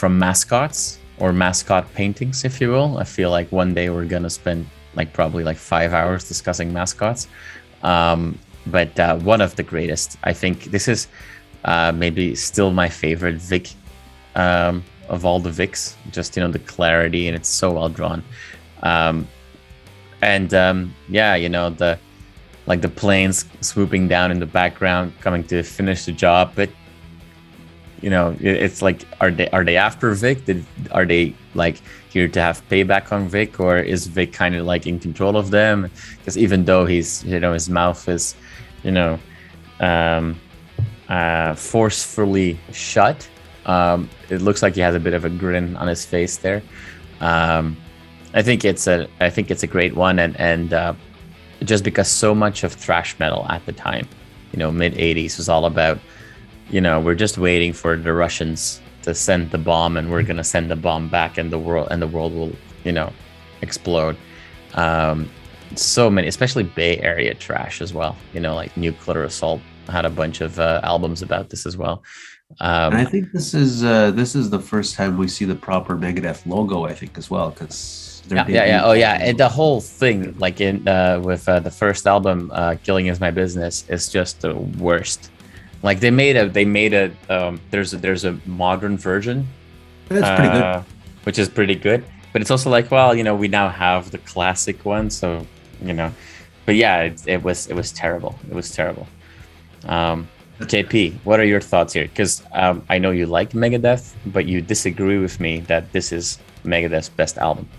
mascots or mascot paintings, if you will. I feel like one day we're gonna spend probably 5 hours discussing mascots. But one of the greatest. I think this is maybe still my favorite Vic of all the Vics. Just the clarity, and it's so well drawn. The planes swooping down in the background, coming to finish the job. But it's like, are they after Vic? Are they here to have payback on Vic, or is Vic kind of in control of them? Because even though he's his mouth is forcefully shut, it looks like he has a bit of a grin on his face there. I think it's a great one, and just because so much of thrash metal at the time, mid 80s, was all about, we're just waiting for the Russians to send the bomb, and we're gonna send the bomb back, and the world will, explode. So many, especially Bay Area trash as well. Nuclear Assault had a bunch of albums about this as well. And I think this is the first time we see the proper Megadeth logo, I think, as well, because Oh yeah, and the whole thing, like in with the first album, "Killing Is My Business," is just the worst. Like they made a there's a modern version, That's pretty good. which is pretty good, but it's also like, well, we now have the classic one, so but yeah, it was terrible. It was terrible. JP, what are your thoughts here? Because I know you like Megadeth, but you disagree with me that this is Megadeth's best album.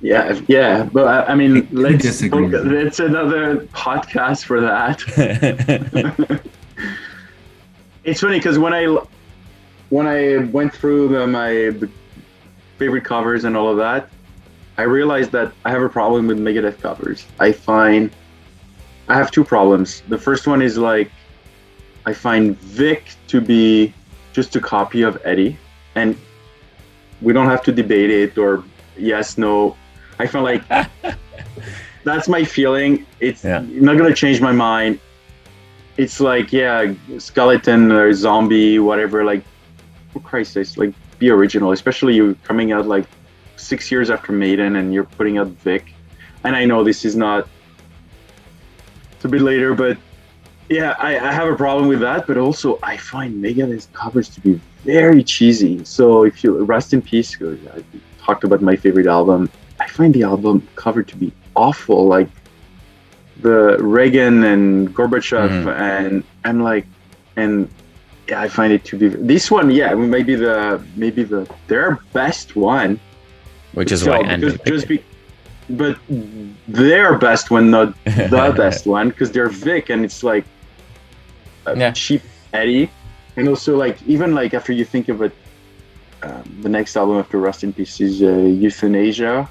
Yeah, but I mean, let's disagree. It's another podcast for that. It's funny because when I went through the favorite covers and all of that, I realized that I have a problem with Megadeth covers. I have two problems. The first one is like, I find Vic to be just a copy of Eddie, and we don't have to debate it or yes, no. I feel like that's my feeling. It's not gonna change my mind. It's like, yeah, skeleton or zombie, whatever. Like, for Christ's sake, like, be original. Especially you coming out like 6 years after Maiden and you're putting out Vic. And I know this is not. It's a bit later, but yeah, I have a problem with that. But also, I find Megadeth's covers to be very cheesy. So if you rest in peace, I talked about my favorite album. I find the album cover to be awful, like the Reagan and Gorbachev, and I'm like, and yeah, I find it to be this one. Yeah, maybe their best one, which is why but their best one, not the best one, because they're Vic, and it's like a cheap Eddie, and also like even like after you think of it. The next album after Rust in Peace is Euthanasia.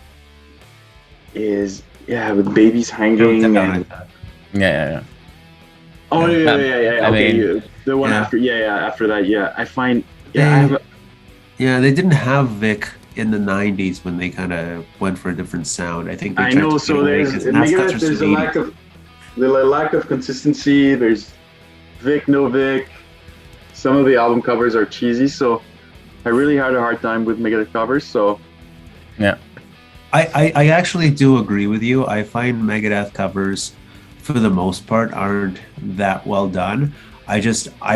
With babies hanging. Yeah. Oh yeah. Okay, the one after. After that. I find. They didn't have Vic in the '90s when they kind of went for a different sound. I think. I know. So there's a lack of consistency. There's Vic, no Vic. Some of the album covers are cheesy, so. I really had a hard time with Megadeth covers, so yeah. I actually do agree with you. I find Megadeth covers, for the most part, aren't that well done. I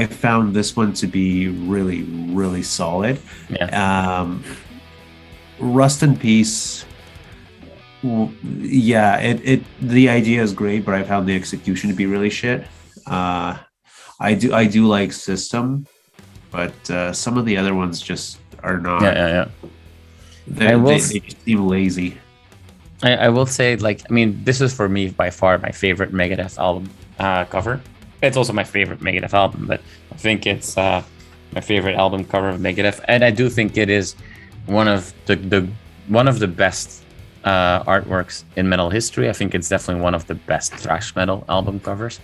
found this one to be really, really solid. Yeah. Rust in Peace. The idea is great, but I found the execution to be really shit. I do like System. But some of the other ones just are not. Yeah. They seem lazy. I will say, like, I mean, this is for me by far my favorite Megadeth album cover. It's also my favorite Megadeth album, but I think it's my favorite album cover of Megadeth, and I do think it is one of the best artworks in metal history. I think it's definitely one of the best thrash metal album covers.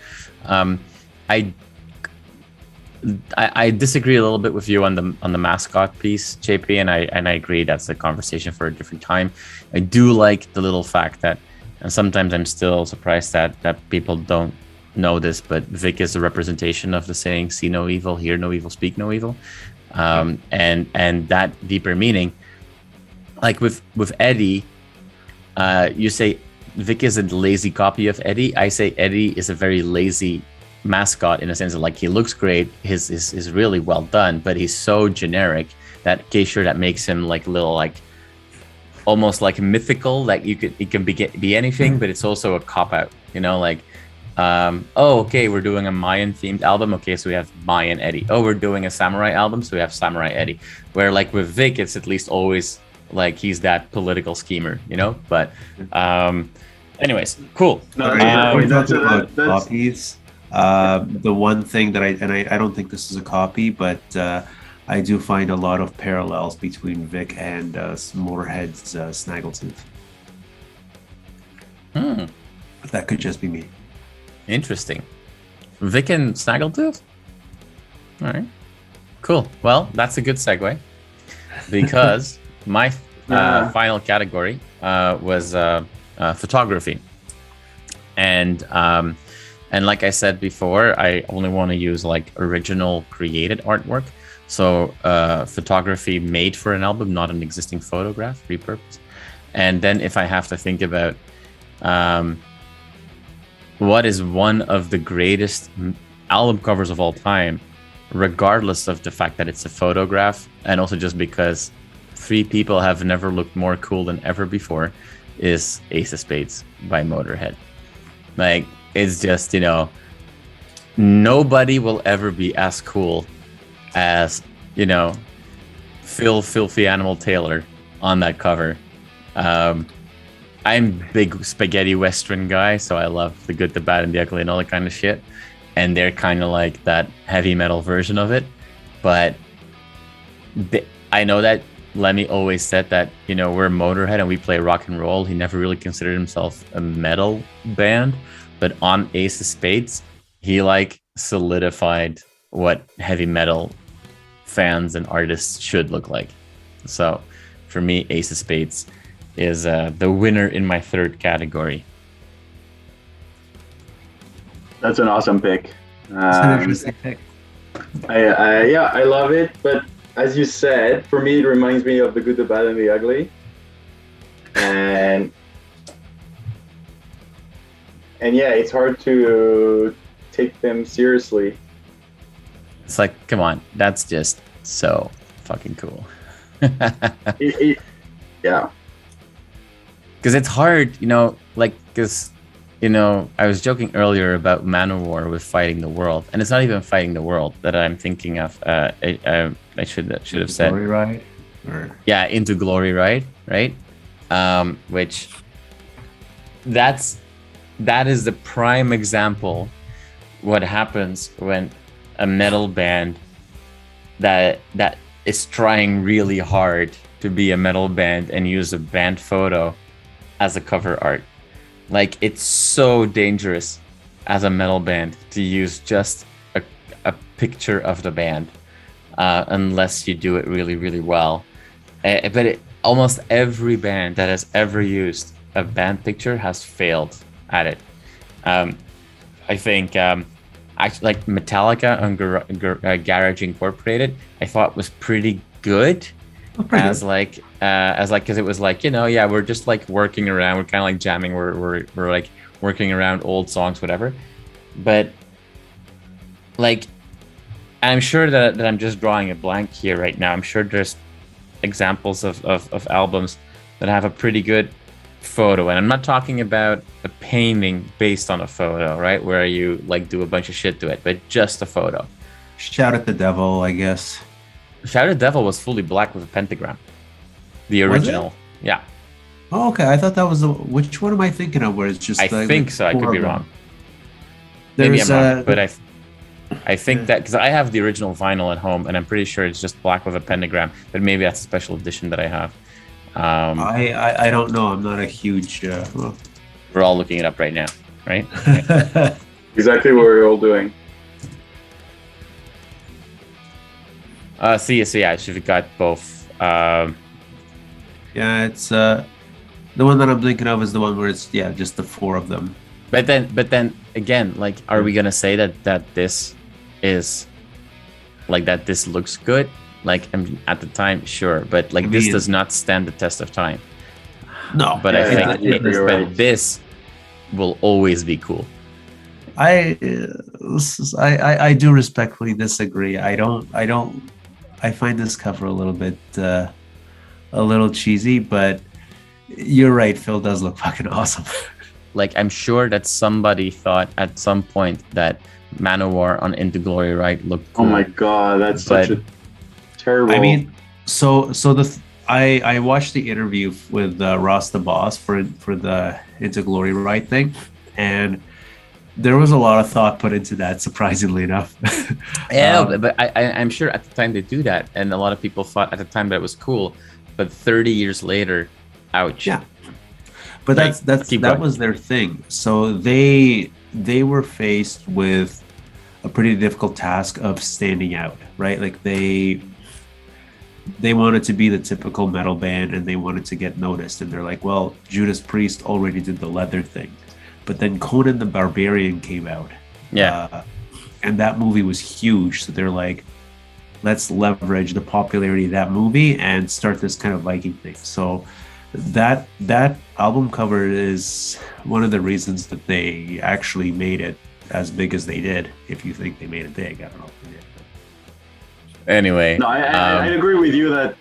I disagree a little bit with you on the mascot piece, JP, and I agree that's a conversation for a different time. I do like the little fact that, and sometimes I'm still surprised that people don't know this, but Vic is a representation of the saying "See no evil, hear no evil, speak no evil," and that deeper meaning. Like with Eddie, you say Vic is a lazy copy of Eddie. I say Eddie is a very lazy mascot in a sense of like he looks great, his is really well done, but he's so generic that that makes him like little like almost like mythical, like it can be anything, but it's also a cop out, like okay, we're doing a Mayan themed album, okay, so we have Mayan Eddie. Oh, we're doing a samurai album, so we have Samurai Eddie. Where like with Vic, it's at least always like he's that political schemer, but anyways, cool. That's copies. The one thing that I don't think this is a copy, but I do find a lot of parallels between Vic and Motorhead's Snaggletooth. That could just be me. Interesting. Vic and Snaggletooth? All right. Cool. Well, that's a good segue because my final category was photography. And And like I said before, I only want to use like original created artwork. So photography made for an album, not an existing photograph, repurposed. And then if I have to think about what is one of the greatest album covers of all time, regardless of the fact that it's a photograph, and also just because three people have never looked more cool than ever before, is Ace of Spades by Motorhead. Like, it's just, nobody will ever be as cool as, Phil Filthy Animal Taylor on that cover. I'm a big spaghetti western guy, so I love the good, the bad, and the ugly and all that kind of shit. And they're kind of like that heavy metal version of it. But I know that Lemmy always said that, we're Motorhead and we play rock and roll. He never really considered himself a metal band. But on Ace of Spades, he solidified what heavy metal fans and artists should look like. So for me, Ace of Spades is the winner in my third category. That's an awesome pick. It's an interesting pick. I love it. But as you said, for me, it reminds me of the good, the bad, and the ugly. And yeah, it's hard to take them seriously. It's like, come on, that's just so fucking cool. Yeah. Because it's hard, because, I was joking earlier about Manowar with fighting the world, and it's not even fighting the world that I'm thinking of. I should have said. Glory Ride? Yeah, Into Glory Ride, right? Which that is the prime example what happens when a metal band that is trying really hard to be a metal band and use a band photo as a cover art. Like, it's so dangerous as a metal band to use just a picture of the band unless you do it really, really well. But almost every band that has ever used a band picture has failed at it. I think actually, like Metallica on Garage Incorporated, I thought was pretty good. Because it was like, we're just like working around, we're kind of like jamming, we're like working around old songs, whatever. But like, I'm sure that I'm just drawing a blank here right now. I'm sure there's examples of albums that have a pretty good photo, and I'm not talking about a painting based on a photo, right, where you like do a bunch of shit to it, but just a photo. Shout at the Devil, I guess. Shout at the Devil was fully black with a pentagram. The original. Yeah. Oh, okay. I thought that was which one am I thinking of where it's just I think so. I could be wrong. Maybe I'm wrong, but I think that because I have the original vinyl at home and I'm pretty sure it's just black with a pentagram, but maybe that's a special edition that I have. I don't know. I'm not a huge We're all looking it up right now, right? Exactly what we're all doing. So yeah, I should have got both. Yeah, it's the one that I'm thinking of is the one where it's just the four of them. But then again, like, are we gonna say that this is like that this looks good? Like, at the time, sure, but like this does not stand the test of time. No, but I think this will always be cool. I do respectfully disagree. I find this cover a little bit a little cheesy, but you're right. Phil does look fucking awesome. Like, I'm sure that somebody thought at some point that Manowar on Into Glory Ride looked cool. Oh my god, that's such a terrible. I mean, I watched the interview with Ross the Boss for the Into Glory Ride thing, and there was a lot of thought put into that, surprisingly enough. Yeah, but I'm sure at the time they do that, and a lot of people thought at the time that it was cool, but 30 years later, ouch. Yeah, but that was their thing. So they were faced with a pretty difficult task of standing out, right? Like they wanted to be the typical metal band, and they wanted to get noticed, and they're like, well, Judas Priest already did the leather thing. But then Conan the Barbarian came out, Yeah. And that movie was huge. So they're like, let's leverage the popularity of that movie and start this kind of Viking thing. So that album cover is one of the reasons that they actually made it as big as they did. If you think they made it big, I don't know if they did. Anyway, No, I agree with you that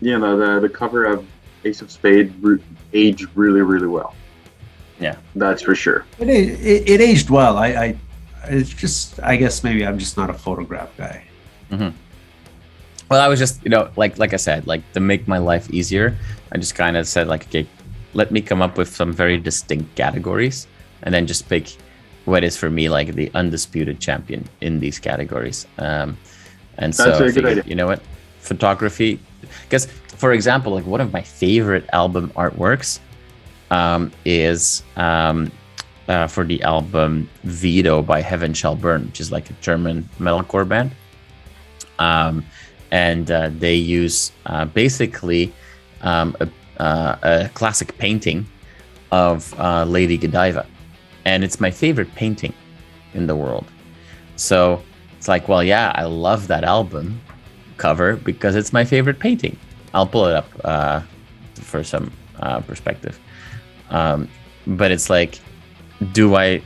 the cover of Ace of Spades aged really, really well. Yeah, that's for sure. It aged well. It's just, I guess maybe I'm just not a photograph guy. Mm-hmm. Well, I was just, like I said, like to make my life easier, I just kind of said like, okay, let me come up with some very distinct categories and then just pick what is for me like the undisputed champion in these categories. And so I figured, you know what, photography, because for example, like one of my favorite album artworks is for the album Veto by Heaven Shall Burn, which is like a German metalcore band. And they use basically a classic painting of Lady Godiva. And it's my favorite painting in the world. So it's like, well, yeah, I love that album cover because it's my favorite painting. I'll pull it up for some perspective. But it's like, do I,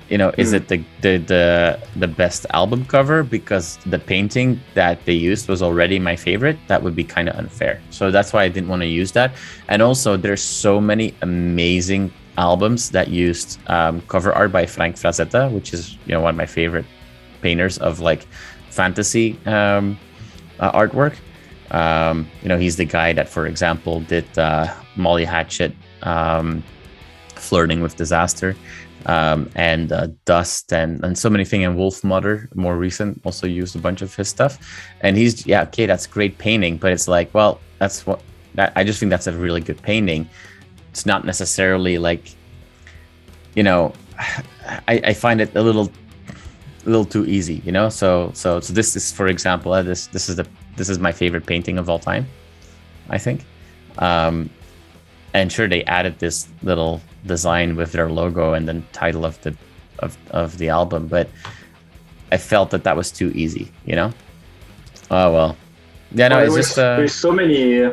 is it the best album cover because the painting that they used was already my favorite? That would be kind of unfair. So that's why I didn't want to use that. And also there's so many amazing albums that used cover art by Frank Frazetta, which is one of my favorite painters of like fantasy artwork. He's the guy that, for example, did Molly Hatchet, Flirting with Disaster, and Dust, and so many things. And Wolf Mother, more recent, also used a bunch of his stuff. And he's okay, that's great painting, but it's like, well, I just think that's a really good painting. It's not necessarily like, I find it a little too easy, So this is, for example, this is my favorite painting of all time, I think. And sure, they added this little design with their logo and then title of the album, but I felt that was too easy, Oh well, yeah. No, it's just there's so many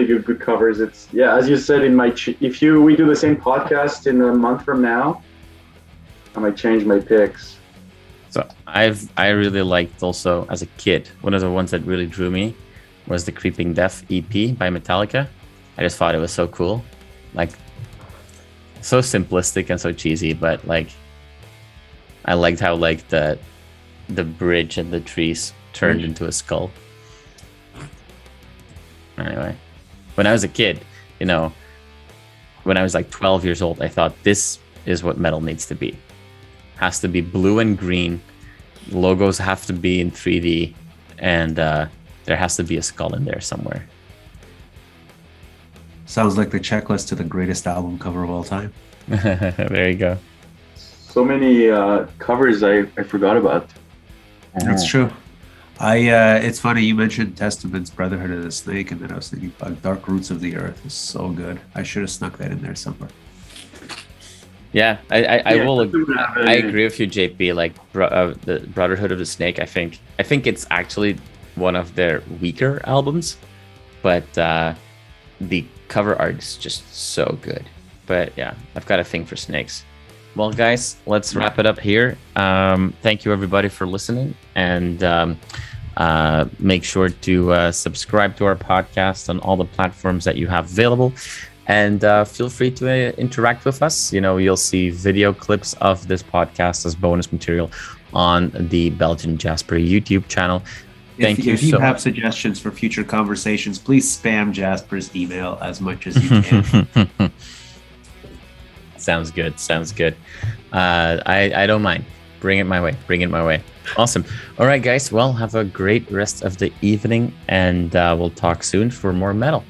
good covers. It's as you said, if we do the same podcast in a month from now, I might change my picks. So I really liked also as a kid, one of the ones that really drew me was the Creeping Death EP by Metallica. I just thought it was so cool, like so simplistic and so cheesy, but like I liked how like the bridge and the trees turned into a skull. Anyway, when I was a kid, when I was like 12 years old, I thought this is what metal needs to be. Has to be blue and green. Logos have to be in 3D, and there has to be a skull in there somewhere. Sounds like the checklist to the greatest album cover of all time. There you go. So many covers I forgot about. That's true. It's funny you mentioned Testament's Brotherhood of the Snake, and then I was thinking Dark Roots of the Earth is so good. I should have snuck that in there somewhere. Yeah, I will. I agree with you, JP. Like the Brotherhood of the Snake, I think it's actually one of their weaker albums, but the cover art is just so good. But yeah, I've got a thing for snakes. Well, guys, let's wrap it up here. Thank you, everybody, for listening, and make sure to subscribe to our podcast on all the platforms that you have available. And feel free to interact with us. You'll see video clips of this podcast as bonus material on the Belgian Jasper YouTube channel. Thank you. If you have suggestions for future conversations, please spam Jasper's email as much as you can. Sounds good. I don't mind. Bring it my way. Awesome. All right, guys. Well, have a great rest of the evening, and we'll talk soon for more metal.